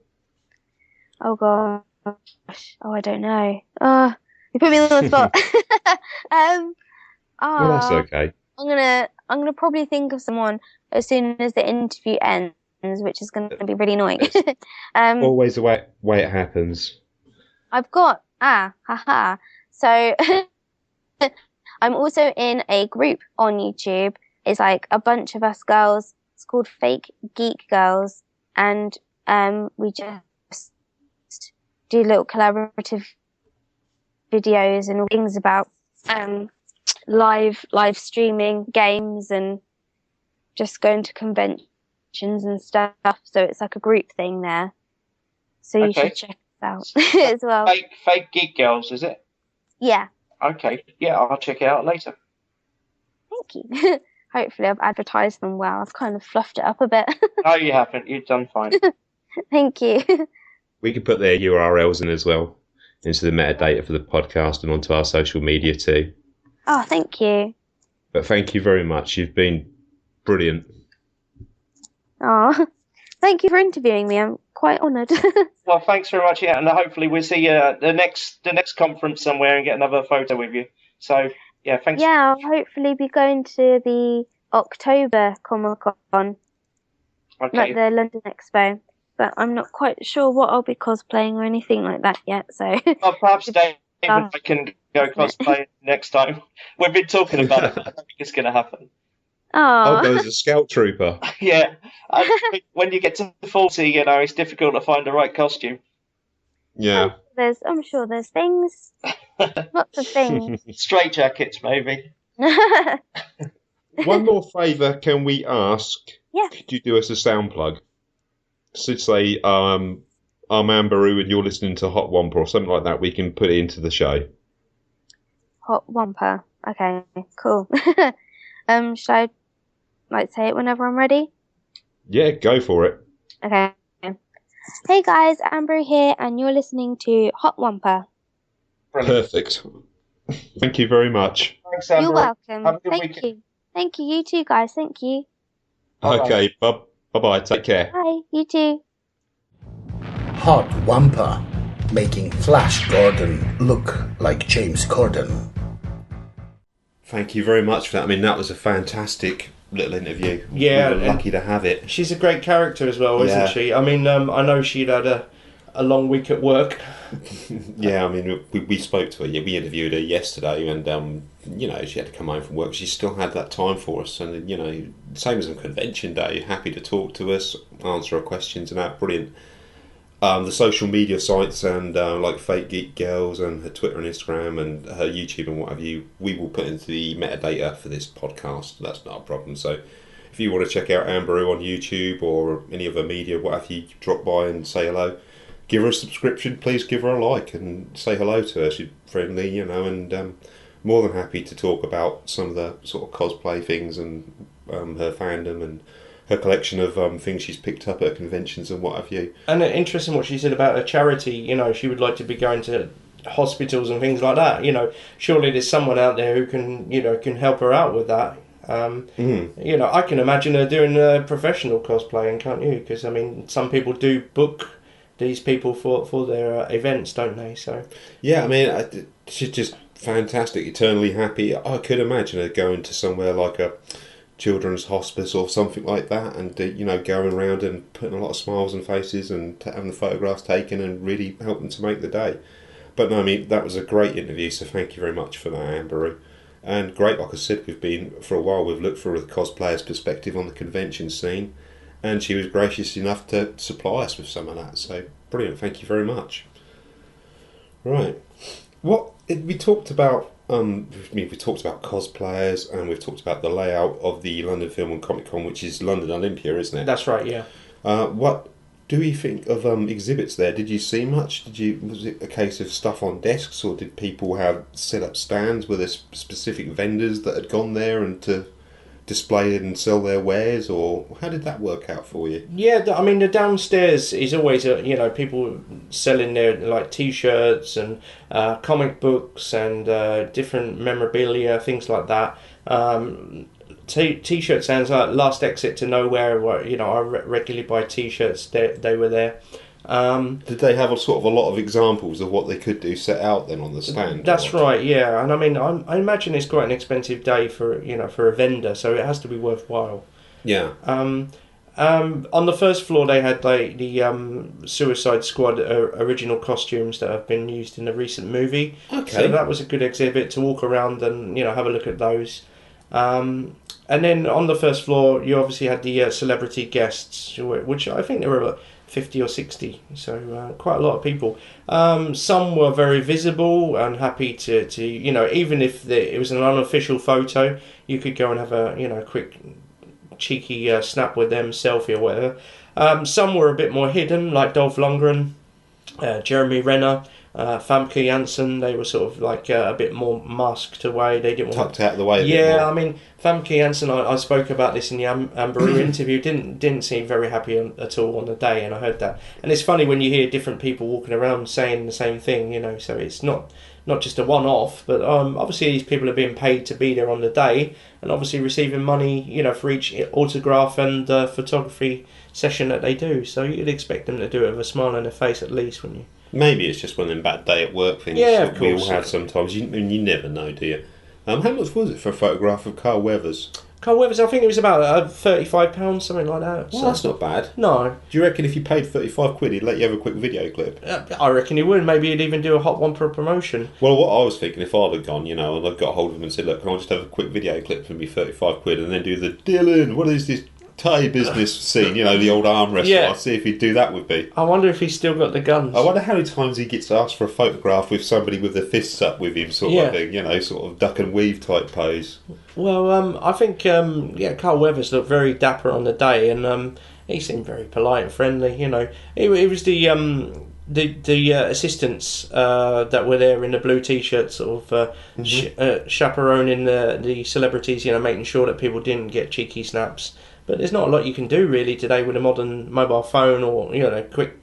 Oh gosh, I don't know. You put me on the spot. Well, that's okay. I'm gonna probably think of someone as soon as the interview ends, which is gonna be really annoying. Always the way it happens. I've got So I'm also in a group on YouTube. It's like a bunch of us girls. It's called Fake Geek Girls, and we just do little collaborative videos and things about live streaming games and just going to conventions and stuff. So it's like a group thing there. So you should check it out as well. Fake Geek Girls, is it? Yeah. Okay. Yeah, I'll check it out later. Thank you. Hopefully I've advertised them well. I've kind of fluffed it up a bit. No, you haven't. You've done fine. Thank you. We can put their URLs in as well, into the metadata for the podcast and onto our social media too. Oh, thank you. But thank you very much. You've been brilliant. Oh, thank you for interviewing me. I'm quite honoured. Well, thanks very much. Yeah, and hopefully we'll see you at the next conference somewhere and get another photo with you. So, yeah, thanks. Yeah, I'll hopefully be going to the October Comic-Con, like the London Expo. But I'm not quite sure what I'll be cosplaying or anything like that yet. So, well, perhaps Dave and I can go cosplay next time. We've been talking about it. I don't think it's going to happen. I'll go as a scout trooper. Yeah, I think when you get to 40, it's difficult to find the right costume. Yeah. I'm sure there's things. Lots of things. Straight jackets, maybe. One more favour can we ask? Yeah. Could you do us a sound plug? So say I'm Amberoo and you're listening to Hot Wampa or something like that, we can put it into the show. Hot Wampa. Okay, cool. Should I say it whenever I'm ready? Yeah, go for it. Okay. Hey guys, Amberoo here, and you're listening to Hot Wampa. Perfect. Thank you very much. Thanks, Amberoo. You're welcome. Have a good Thank weekend. you. Thank you. You too, guys. Thank you. Bye-bye. Okay, bye-bye. Take care. Bye. You too. Hot Wampa, making Flash Gordon look like James Corden. Thank you very much for that. I mean, that was a fantastic little interview. Yeah, we were lucky to have it. She's a great character as well, isn't she? I mean, I know she'd had a long week at work. Yeah, I mean, we spoke to her. We interviewed her yesterday, and she had to come home from work. She still had that time for us, and same as on convention day, happy to talk to us, answer our questions, and that brilliant. The social media sites and like Fake Geek Girls and her Twitter and Instagram and her YouTube and what have you, we will put into the metadata for this podcast. That's not a problem. So if you want to check out Amberoo on YouTube or any other media, what have you, drop by and say hello. Give her a subscription. Please give her a like and say hello to her. She's friendly, and more than happy to talk about some of the sort of cosplay things and her fandom and her collection of things she's picked up at conventions and what have you. And interesting what she said about her charity. She would like to be going to hospitals and things like that. Surely there's someone out there who can help her out with that. I can imagine her doing professional cosplaying, can't you? Because I mean, some people do book these people for their events, don't they? So yeah, I mean, she's just fantastic, eternally happy. I could imagine her going to somewhere like a children's hospice or something like that, and going around and putting a lot of smiles on faces and having the photographs taken and really helping to make the day. But no, I mean, that was a great interview, so thank you very much for that, Amberoo. And great, like I said, for a while we've looked for a cosplayer's perspective on the convention scene, and she was gracious enough to supply us with some of that, so brilliant, thank you very much. Right, we talked about we talked about cosplayers, and we've talked about the layout of the London Film and Comic Con, which is London Olympia, isn't it? That's right, yeah. What do you think of exhibits there? Did you see much? Was it a case of stuff on desks, or did people have set up stands? Were there specific vendors that had gone there and to display it and sell their wares, or how did that work out for you? Yeah, I mean, the downstairs is always people selling their like T-shirts and comic books and different memorabilia, things like that. T-shirt stands like Last Exit to Nowhere. I regularly buy T-shirts. They were there. Did they have a lot of examples of what they could do set out then on the stand? That's right, yeah. And I mean, I imagine it's quite an expensive day for a vendor, so it has to be worthwhile. Yeah. On the first floor, they had the Suicide Squad original costumes that have been used in a recent movie. Okay. So that was a good exhibit to walk around and have a look at those. And then on the first floor, you obviously had the celebrity guests, which I think there were about 50 or 60, so quite a lot of people. Some were very visible and happy to even if it was an unofficial photo, you could go and have a quick cheeky snap with them, selfie or whatever. Some were a bit more hidden, like Dolph Lundgren, Jeremy Renner, Famke Janssen. They were sort of like a bit more masked away. They didn't tucked out of the way. Yeah, I mean, Famke Janssen. I spoke about this in the Amberoo interview. Didn't seem very happy at all on the day, and I heard that. And it's funny when you hear different people walking around saying the same thing. So it's not just a one-off, but obviously these people are being paid to be there on the day, and obviously receiving money, for each autograph and photography session that they do. So you'd expect them to do it with a smile on their face at least, wouldn't you? Maybe it's just one of them bad day at work things that we all have sometimes. You never know, do you? How much was it for a photograph of Carl Weathers? Carl Weathers, I think it was about £35, something like that. Well, that's not bad. No. Do you reckon if you paid £35, he'd let you have a quick video clip? I reckon he would. Maybe he'd even do a Hot Wampa promotion. Well, what I was thinking, if I'd have gone, and I'd got hold of him and said, look, can I just have a quick video clip for me, £35, and then do the Dylan, what is this Thai business scene, the old arm wrestler. Yeah. I'll see if he'd do that with me. I wonder if he's still got the guns. I wonder how many times he gets asked for a photograph with somebody with their fists up with him, sort of thing, sort of duck and weave type pose. Well, I think, Carl Weathers looked very dapper on the day, and he seemed very polite and friendly, It was the assistants that were there in the blue t-shirts, sort of chaperoning the celebrities, making sure that people didn't get cheeky snaps. But there's not a lot you can do really today with a modern mobile phone or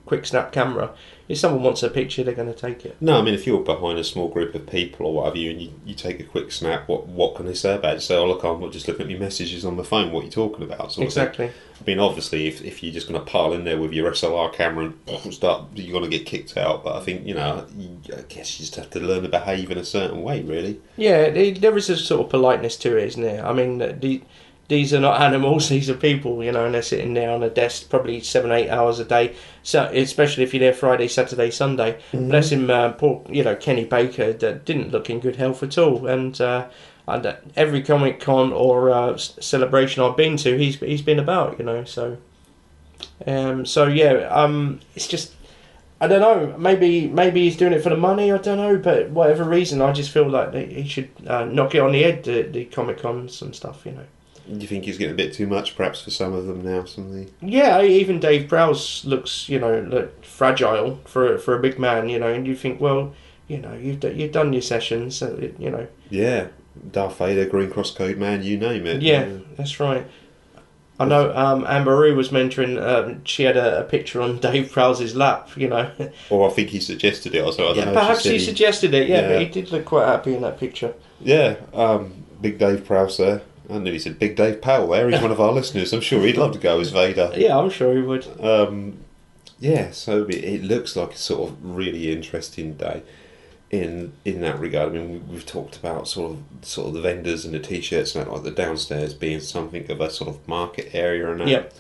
quick snap camera. If someone wants a picture, they're going to take it. No, I mean if you're behind a small group of people or whatever and you take a quick snap, what can they say about it? Say, oh look, I'm not just looking at your messages on my phone. What are you talking about? Exactly. I mean, obviously, if you're just going to pile in there with your SLR camera and start, you're going to get kicked out. But I think I guess you just have to learn to behave in a certain way, really. Yeah, there is a sort of politeness to it, isn't there? I mean, these are not animals, these are people, and they're sitting there on a desk probably 7-8 hours a day, so especially if you're there Friday, Saturday, Sunday. Mm-hmm. Bless him, poor, Kenny Baker, that didn't look in good health at all, and every Comic Con or celebration I've been to, he's been about, so it's just, I don't know, maybe he's doing it for the money, I don't know, but whatever reason, I just feel like he should knock it on the head, the Comic Cons and stuff, Do you think he's getting a bit too much, perhaps, for some of them now? Yeah, even Dave Prowse looks, look fragile for a big man, and you think, well, you've done your sessions, Yeah, Darth Vader, Green Cross Code Man, you name it. Yeah, that's right. I know Amberoo was mentoring, she had a picture on Dave Prowse's lap, Or I think he suggested it, or yeah, perhaps he suggested it, but he did look quite happy in that picture. Yeah, big Dave Prowse there. I nearly said Big Dave Powell there. He's one of our listeners. I'm sure he'd love to go as Vader. Yeah, I'm sure he would. So it looks like a sort of really interesting day in that regard. I mean, we've talked about sort of the vendors and the t-shirts and that, like the downstairs being something of a sort of market area and that. Yep.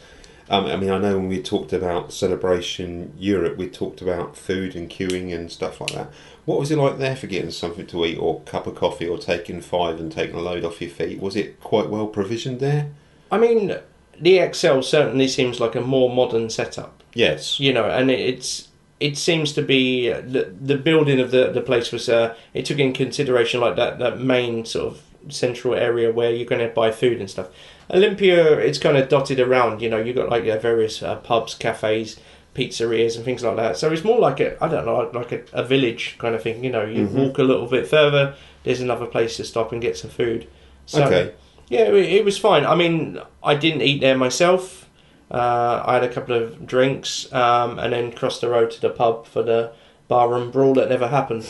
I mean, I know when we talked about Celebration Europe, we talked about food and queuing and stuff like that. What was it like there for getting something to eat or a cup of coffee or taking 5 and taking a load off your feet? Was it quite well provisioned there? I mean, the XL certainly seems like a more modern setup. Yes. And it seems to be, the building of the place was, it took in consideration like that main sort of central area where you're going to buy food and stuff. Olympia, it's kind of dotted around, you've got like various pubs, cafes, pizzerias and things like that. So it's more like a village kind of thing. You walk a little bit further, there's another place to stop and get some food. So, okay. Yeah, it was fine. I mean, I didn't eat there myself. I had a couple of drinks and then crossed the road to the pub for the barroom brawl that never happened.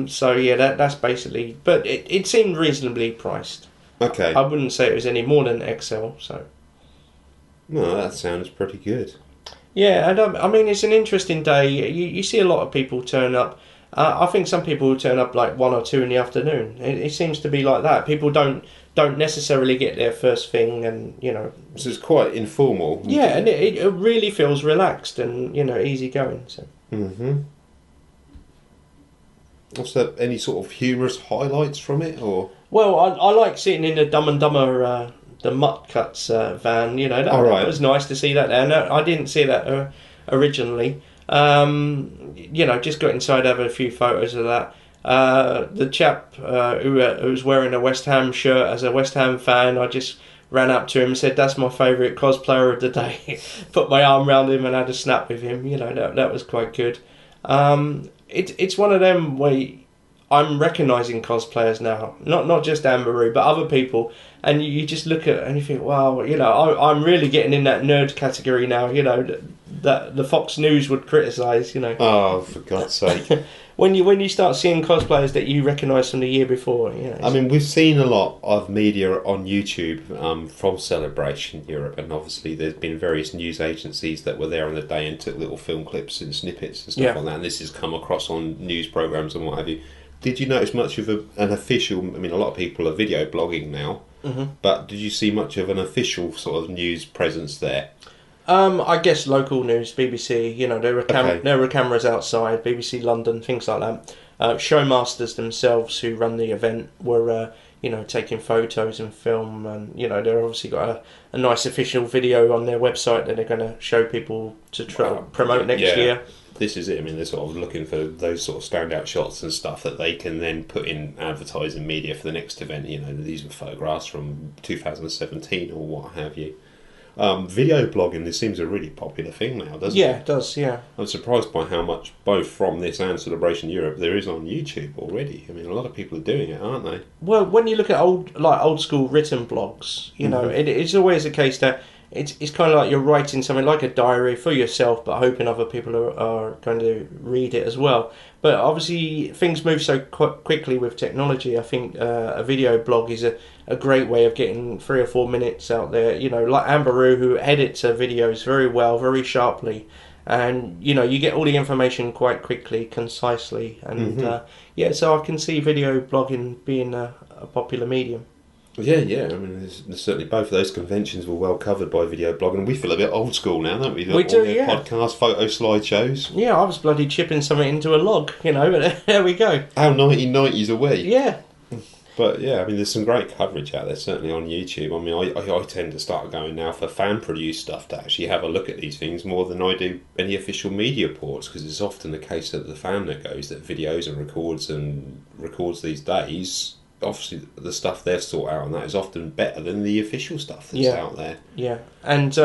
So yeah, that's basically. But it seemed reasonably priced. Okay. I wouldn't say it was any more than XL. So. No, that sounds pretty good. Yeah, and I mean, it's an interesting day. You see a lot of people turn up. I think some people will turn up like 1 or 2 in the afternoon. It seems to be like that. People don't necessarily get there first thing, and So it's quite informal. Yeah, and it really feels relaxed and easy going. So. Mm-hmm. Was there any sort of humorous highlights from it, or? Well, I like sitting in the Dumb and Dumber. The Mutt Cuts van, that was nice to see that there. No, I didn't see that originally. Just got inside, have a few photos of that. The chap who was wearing a West Ham shirt as a West Ham fan, I just ran up to him and said, "That's my favourite cosplayer of the day." Put my arm around him and had a snap with him. That was quite good. It's one of them where I'm recognising cosplayers now, not just Amberoo, but other people, and you just look at it and you think, wow, I'm really getting in that nerd category now, that the Fox News would criticise, Oh, for God's sake. when you start seeing cosplayers that you recognise from the year before, I mean, we've seen a lot of media on YouTube from Celebration Europe, and obviously there's been various news agencies that were there on the day and took little film clips and snippets and stuff like that, and this has come across on news programmes and what have you. Did you notice much of an official... I mean, a lot of people are video blogging now, but did you see much of an official sort of news presence there? I guess local news, BBC, there were cameras outside, BBC London, things like that. Showmasters themselves who run the event were, taking photos and film, and, they've obviously got a nice official video on their website that they're going to show people to promote next year. This is it. I mean, they're sort of looking for those sort of standout shots and stuff that they can then put in advertising media for the next event. These were photographs from 2017 or what have you. Video blogging, this seems a really popular thing now, doesn't it? Yeah, it does, yeah. I'm surprised by how much, both from this and Celebration Europe, there is on YouTube already. I mean, a lot of people are doing it, aren't they? Well, when you look at old school written blogs, it's always a case that it's kind of like you're writing something like a diary for yourself, but hoping other people are going to read it as well. But obviously, things move so quickly with technology. I think a video blog is a great way of getting 3 or 4 minutes out there. Like Amberoo, who edits her videos very well, very sharply. And, you get all the information quite quickly, concisely. And, so I can see video blogging being a popular medium. Yeah. I mean, there's certainly both of those conventions were well covered by video blogging. We feel a bit old school now, don't we? We do, yeah. Podcast, photo, slideshows. Yeah, I was bloody chipping something into a log, but there we go. How 1990s are we? Yeah. But yeah, I mean, there's some great coverage out there, certainly on YouTube. I mean, I tend to start going now for fan-produced stuff to actually have a look at these things more than I do any official media reports, because it's often the case that the fan that goes that videos and records these days. Obviously, the stuff they've sought out on that is often better than the official stuff that's out there. Yeah, and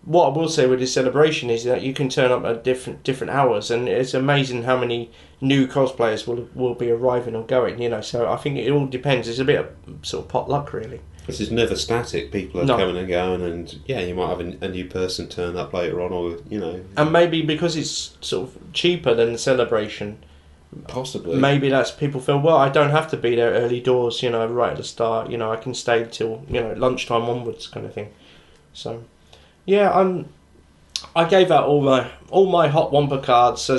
what I will say with this celebration is that you can turn up at different hours, and it's amazing how many new cosplayers will be arriving or going. So I think it all depends. It's a bit of sort of potluck, really. This is never static. People are coming and going, and you might have a new person turn up later on, or And maybe because it's sort of cheaper than the celebration. Possibly. Maybe that's people feel, well, I don't have to be there early doors, right at the start. I can stay till lunchtime onwards, kind of thing. So, yeah, I gave out all my Hot Wampa cards. So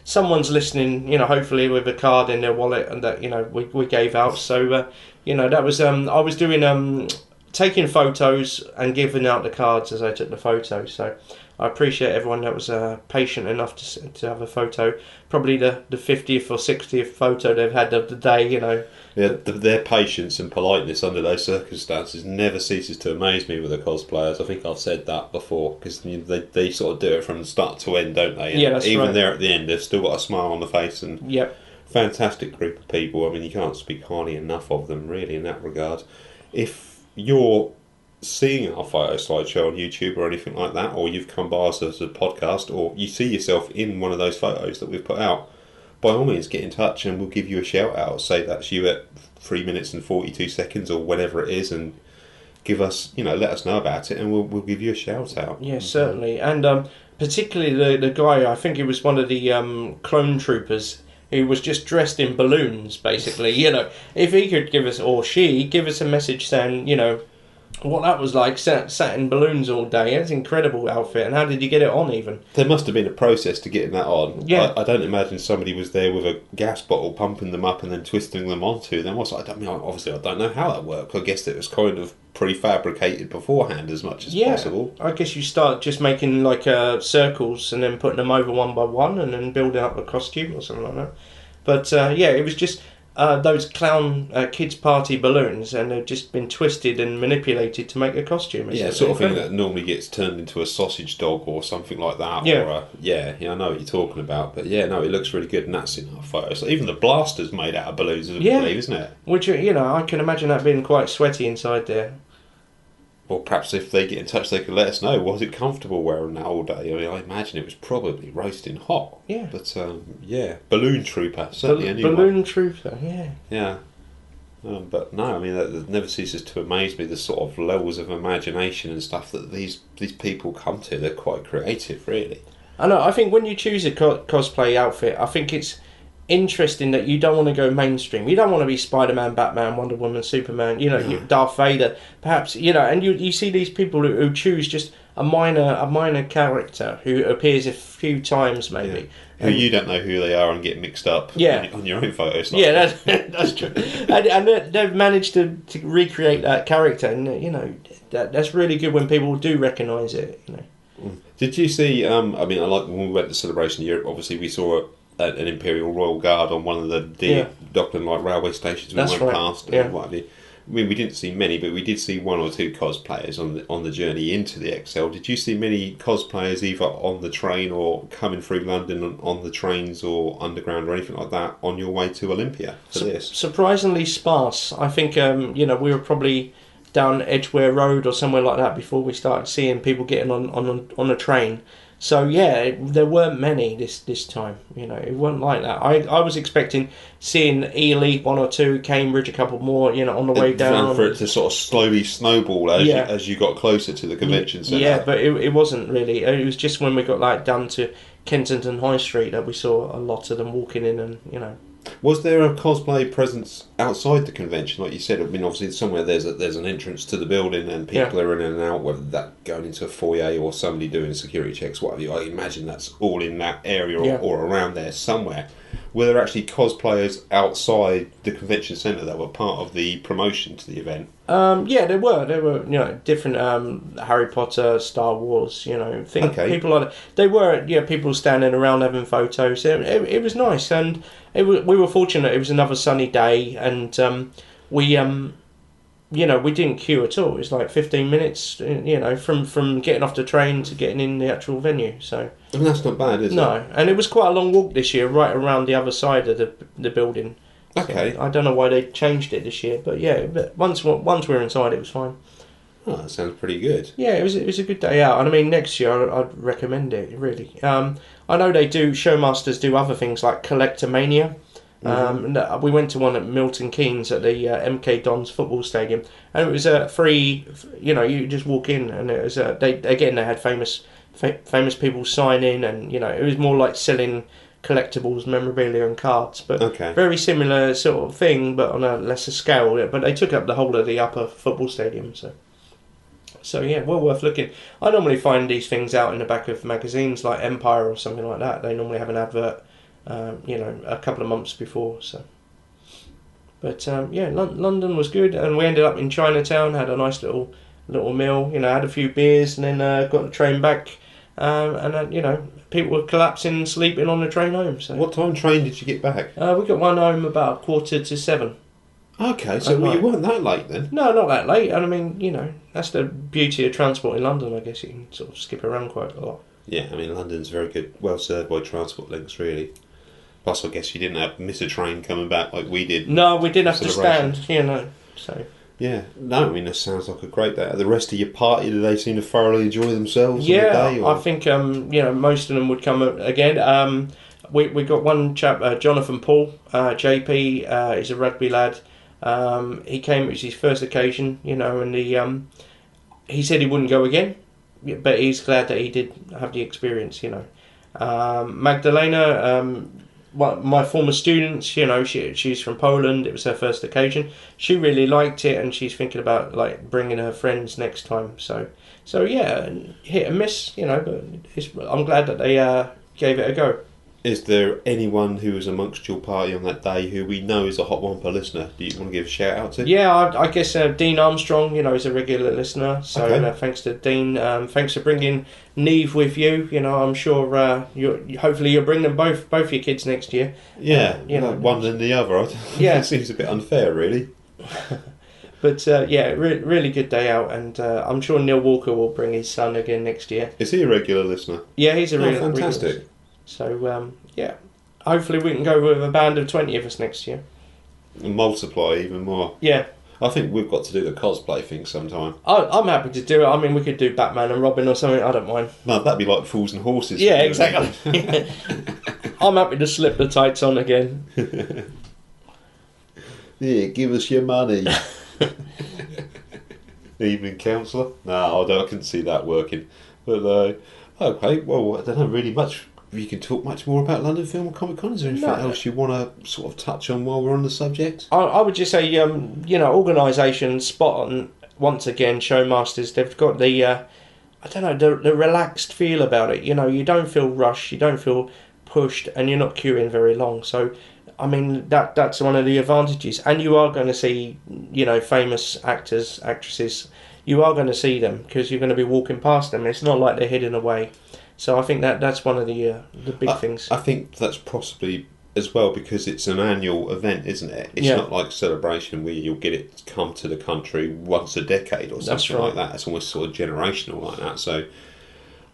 someone's listening, hopefully with a card in their wallet, and that we gave out. So that was I was doing taking photos and giving out the cards as I took the photos. So I appreciate everyone that was patient enough to have a photo. Probably the 50th or 60th photo they've had of the day, Yeah, their patience and politeness under those circumstances never ceases to amaze me with the cosplayers. I think I've said that before, because they sort of do it from start to end, don't they? And yeah, that's even right. there at the end, they've still got a smile on the face, and fantastic group of people. I mean, you can't speak highly enough of them, really, in that regard. If you're seeing our photo slideshow on YouTube or anything like that, or you've come by us as a podcast, or you see yourself in one of those photos that we've put out, by all means get in touch and we'll give you a shout out. Say that's you at 3 minutes and 42 seconds or whatever it is, and give us, let us know about it, and we'll give you a shout out. Yeah, certainly. And particularly the guy, I think it was one of the clone troopers, who was just dressed in balloons, basically. If he could give us, or she, give us a message saying, what that was like, sat in balloons all day. It's an incredible outfit. And how did you get it on, even? There must have been a process to getting that on. Yeah. I don't imagine somebody was there with a gas bottle pumping them up and then twisting them onto them. Obviously, I don't know how that worked. I guess it was kind of prefabricated beforehand as much as possible. I guess you start just making like circles and then putting them over one by one and then building up a costume or something like that. But it was just those clown kids party balloons, and they've just been twisted and manipulated to make a costume. Sort of thing that normally gets turned into a sausage dog or something like that. Yeah. Or I know what you're talking about. But it looks really good, and that's in our photos. So even the blaster's made out of balloons, I believe, isn't it? Which, I can imagine that being quite sweaty inside there. Well, perhaps if they get in touch, they could let us know. Was it comfortable wearing that all day? I imagine it was probably roasting hot. Yeah. But, Balloon Trooper, certainly a new Balloon one. Trooper, yeah. Yeah. But no, that never ceases to amaze me, the sort of levels of imagination and stuff that these people come to. They're quite creative, really. I know, I think when you choose a cosplay outfit, I think it's interesting that you don't want to go mainstream. You don't want to be Spider-Man, Batman, Wonder Woman, Superman, Darth Vader, perhaps, and you see these people who choose just a minor character who appears a few times maybe. Yeah. Who you don't know who they are and get mixed up on your own photos. Yeah, that's true. and they've managed to recreate that character, and that's really good when people do recognise it. Did you see, like when we went to Celebration Europe, obviously we saw an Imperial Royal Guard on one of the Dockland railway stations we went past and what have you. I mean, we didn't see many, but we did see one or two cosplayers on the journey into the XL. Did you see many cosplayers either on the train or coming through London on the trains or underground or anything like that on your way to Olympia for this? Surprisingly sparse. I think we were probably down Edgware Road or somewhere like that before we started seeing people getting on a train. So there weren't many this time. It wasn't like that. I was expecting seeing Ely, one or two, Cambridge, a couple more. On the way down. And for it to sort of slowly snowball as you got closer to the convention centre. Yeah, but it wasn't really. It was just when we got down to Kensington High Street that we saw a lot of them walking in, and Was there a cosplay presence outside the convention, like you said? I mean, obviously somewhere there's an entrance to the building and people are in and out, whether that going into a foyer or somebody doing security checks, what have you. I imagine that's all in that area or around there somewhere. Were there actually cosplayers outside the convention centre that were part of the promotion to the event? There were different Harry Potter, Star Wars, people like that. They were people standing around having photos. It was nice, and we were fortunate. It was another sunny day, and we didn't queue at all. It was like 15 minutes, from getting off the train to getting in the actual venue. So I mean, that's not bad, is it? No, and it was quite a long walk this year, right around the other side of the building. Okay. So I don't know why they changed it this year, but once we're inside, it was fine. Oh, that sounds pretty good. Yeah, it was a good day out, and I mean next year I'd recommend it really. I know Showmasters do other things like Collectomania. Mm-hmm. We went to one at Milton Keynes at the MK Dons football stadium, and it was free. You just walk in, and it was they had famous people sign in, and it was more like selling collectibles, memorabilia and cards, but very similar sort of thing, but on a lesser scale. But they took up the whole of the upper football stadium, so yeah, well worth looking. I normally find these things out in the back of magazines like Empire or something like that. They normally have an advert, a couple of months before. So, but London was good, and we ended up in Chinatown. Had a nice little meal. Had a few beers, and then got the train back. People were collapsing, sleeping on the train home. So, what time train did you get back? We got one home about 6:45. Okay, so you weren't that late then? No, not that late. And I mean, that's the beauty of transport in London. I guess you can sort of skip around quite a lot. Yeah, I mean, London's very good, well served by transport links, really. Plus, I guess you didn't miss a train coming back like we did. No, we didn't have to stand. So. Yeah, no, I mean, it sounds like a great day. The rest of your party, do they seem to thoroughly enjoy themselves on the day? I think most of them would come again. We got one chap, Jonathan Paul, JP. He's a rugby lad. He came. It was his first occasion, and he said he wouldn't go again, but he's glad that he did have the experience. Magdalena. My former student, she's from Poland. It was her first occasion. She really liked it, and she's thinking about bringing her friends next time. So yeah, hit and miss, But I'm glad that they gave it a go. Is there anyone who was amongst your party on that day who we know is a Hot Wampa listener? Do you want to give a shout out to? Yeah, I guess Dean Armstrong, is a regular listener. So okay. Thanks to Dean. Thanks for bringing Neve with you. I'm sure hopefully you'll bring them both your kids next year. Yeah, one than the other. Yeah, it seems a bit unfair, really. But really good day out, and I'm sure Neil Walker will bring his son again next year. Is he a regular listener? Yeah, he's a regular. Fantastic. So hopefully we can go with a band of 20 of us next year. And multiply even more. Yeah. I think we've got to do the cosplay thing sometime. I'm happy to do it. I mean, we could do Batman and Robin or something. I don't mind. No, that'd be like Fools and Horses. Yeah, exactly. I'm happy to slip the tights on again. Yeah, give us your money. Evening counsellor? No, I can see that working. But, okay, well, I don't know really much. You can talk much more about London Film and Comic Con. Is there anything else you want to sort of touch on while we're on the subject? I would just say, organisation spot on once again. Showmasters, they've got the relaxed feel about it. You don't feel rushed, you don't feel pushed, and you're not queuing very long. So, I mean, that's one of the advantages. And you are going to see, famous actors, actresses. You are going to see them because you're going to be walking past them. It's not like they're hidden away. So I think that's one of the big things. I think that's possibly as well because it's an annual event, isn't it? It's not like Celebration where you'll get it come to the country once a decade or something like that. It's almost sort of generational like that. So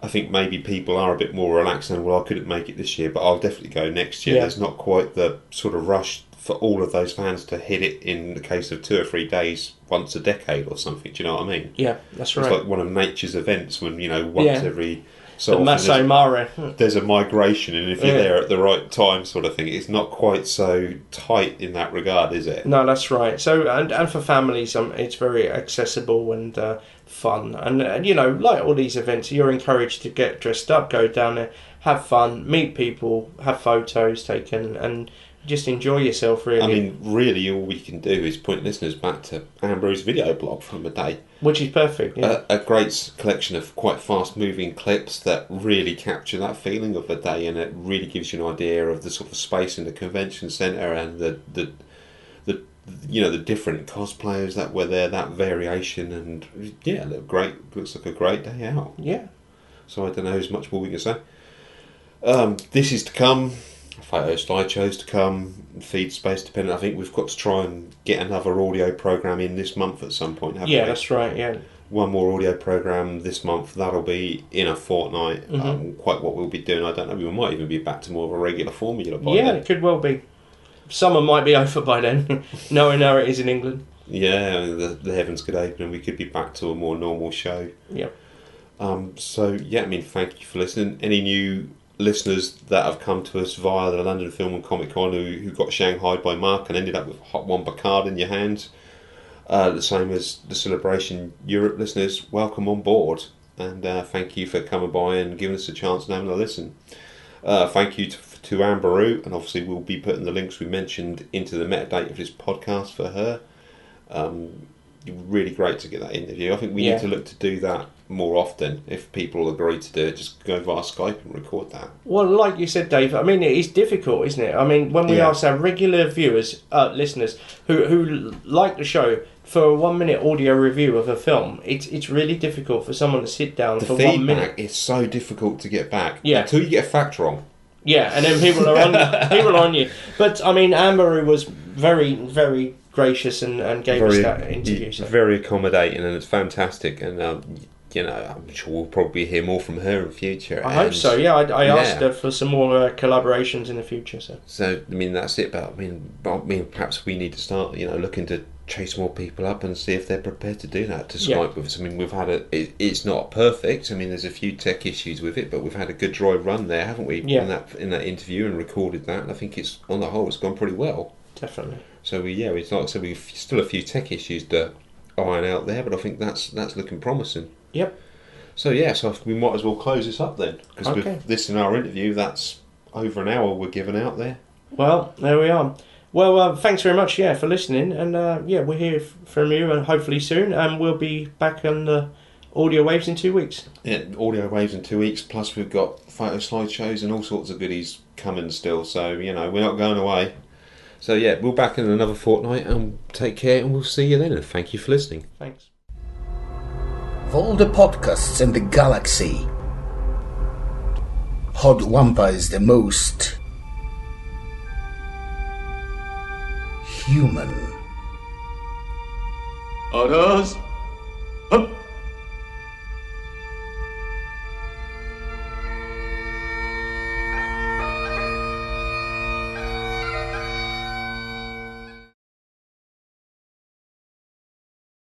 I think maybe people are a bit more relaxed and, well, I couldn't make it this year, but I'll definitely go next year. Yeah. There's not quite the sort of rush for all of those fans to hit it in the case of 2 or 3 days once a decade or something. Do you know what I mean? Yeah, that's right. It's like one of nature's events when, once every... So there's a migration, and if you're there at the right time, sort of thing, it's not quite so tight in that regard, is it? No, that's right. So and for families, it's very accessible and fun, and like all these events, you're encouraged to get dressed up, go down there, have fun, meet people, have photos taken, and just enjoy yourself, really. I mean, really, all we can do is point listeners back to Amberoo's video blog from a day. Which is perfect, yeah. A great collection of quite fast-moving clips that really capture that feeling of the day, and it really gives you an idea of the sort of space in the convention centre and the different cosplayers that were there, that variation, and yeah, looks like a great day out. Yeah. So I don't know as much more we can say. This is to come. Photo slideshows to come, feed space dependent. I think we've got to try and get another audio program in this month at some point, haven't we? Yeah, that's right, yeah. One more audio program this month. That'll be in a fortnight. Quite what we'll be doing, I don't know. We might even be back to more of a regular formula by then. Yeah, it could well be. Summer might be over by then, knowing how it is in England. Yeah, the heavens could open and we could be back to a more normal show. Yeah. So, yeah, I mean, thank you for listening. Any new listeners that have come to us via the London Film and Comic Con who got shanghaied by Mark and ended up with a Hot Wampa card in your hands, the same as the Celebration Europe listeners, welcome on board, and thank you for coming by and giving us a chance and having a listen. Thank you to Amberoo, and obviously we'll be putting the links we mentioned into the metadata of this podcast for her. Really great to get that interview. I think we need to look to do that more often. If people agree to do it, just go via Skype and record that. Well, like you said, Dave, I mean, it is difficult, isn't it? I mean, when we ask our regular viewers, listeners, who like the show for a 1 minute audio review of a film, it's really difficult for someone to sit down for 1 minute. The feedback is so difficult to get back. Yeah. Until you get a fact wrong. Yeah, and then people are on you. But I mean, Amberoo was very, very gracious and gave us that interview. So. Very accommodating, and it's fantastic. And I'm sure we'll probably hear more from her in future. I hope so. Yeah, I asked her for some more collaborations in the future. So I mean, that's it. But I mean, perhaps we need to start, looking to chase more people up and see if they're prepared to do that, to Skype with us. I mean, we've had it's not perfect. I mean, there's a few tech issues with it, but we've had a good dry run there, haven't we? Yeah. In that interview, and recorded that, and I think it's, on the whole, it's gone pretty well. Definitely. So it's like I said, we've still a few tech issues to iron out there, but I think that's looking promising. Yep. So so we might as well close this up then, because with this in our interview, that's over an hour we're giving out there. Well, there we are. Well, thanks very much, for listening, and we'll hear from you, and hopefully soon, and we'll be back on the audio waves in 2 weeks. Yeah, audio waves in 2 weeks, plus we've got photo slideshows and all sorts of goodies coming still, so, we're not going away. So, we'll be back in another fortnight, and take care, and we'll see you then, and thank you for listening. Thanks. Of all the podcasts in the galaxy, Hot Wampa is the most human. Others?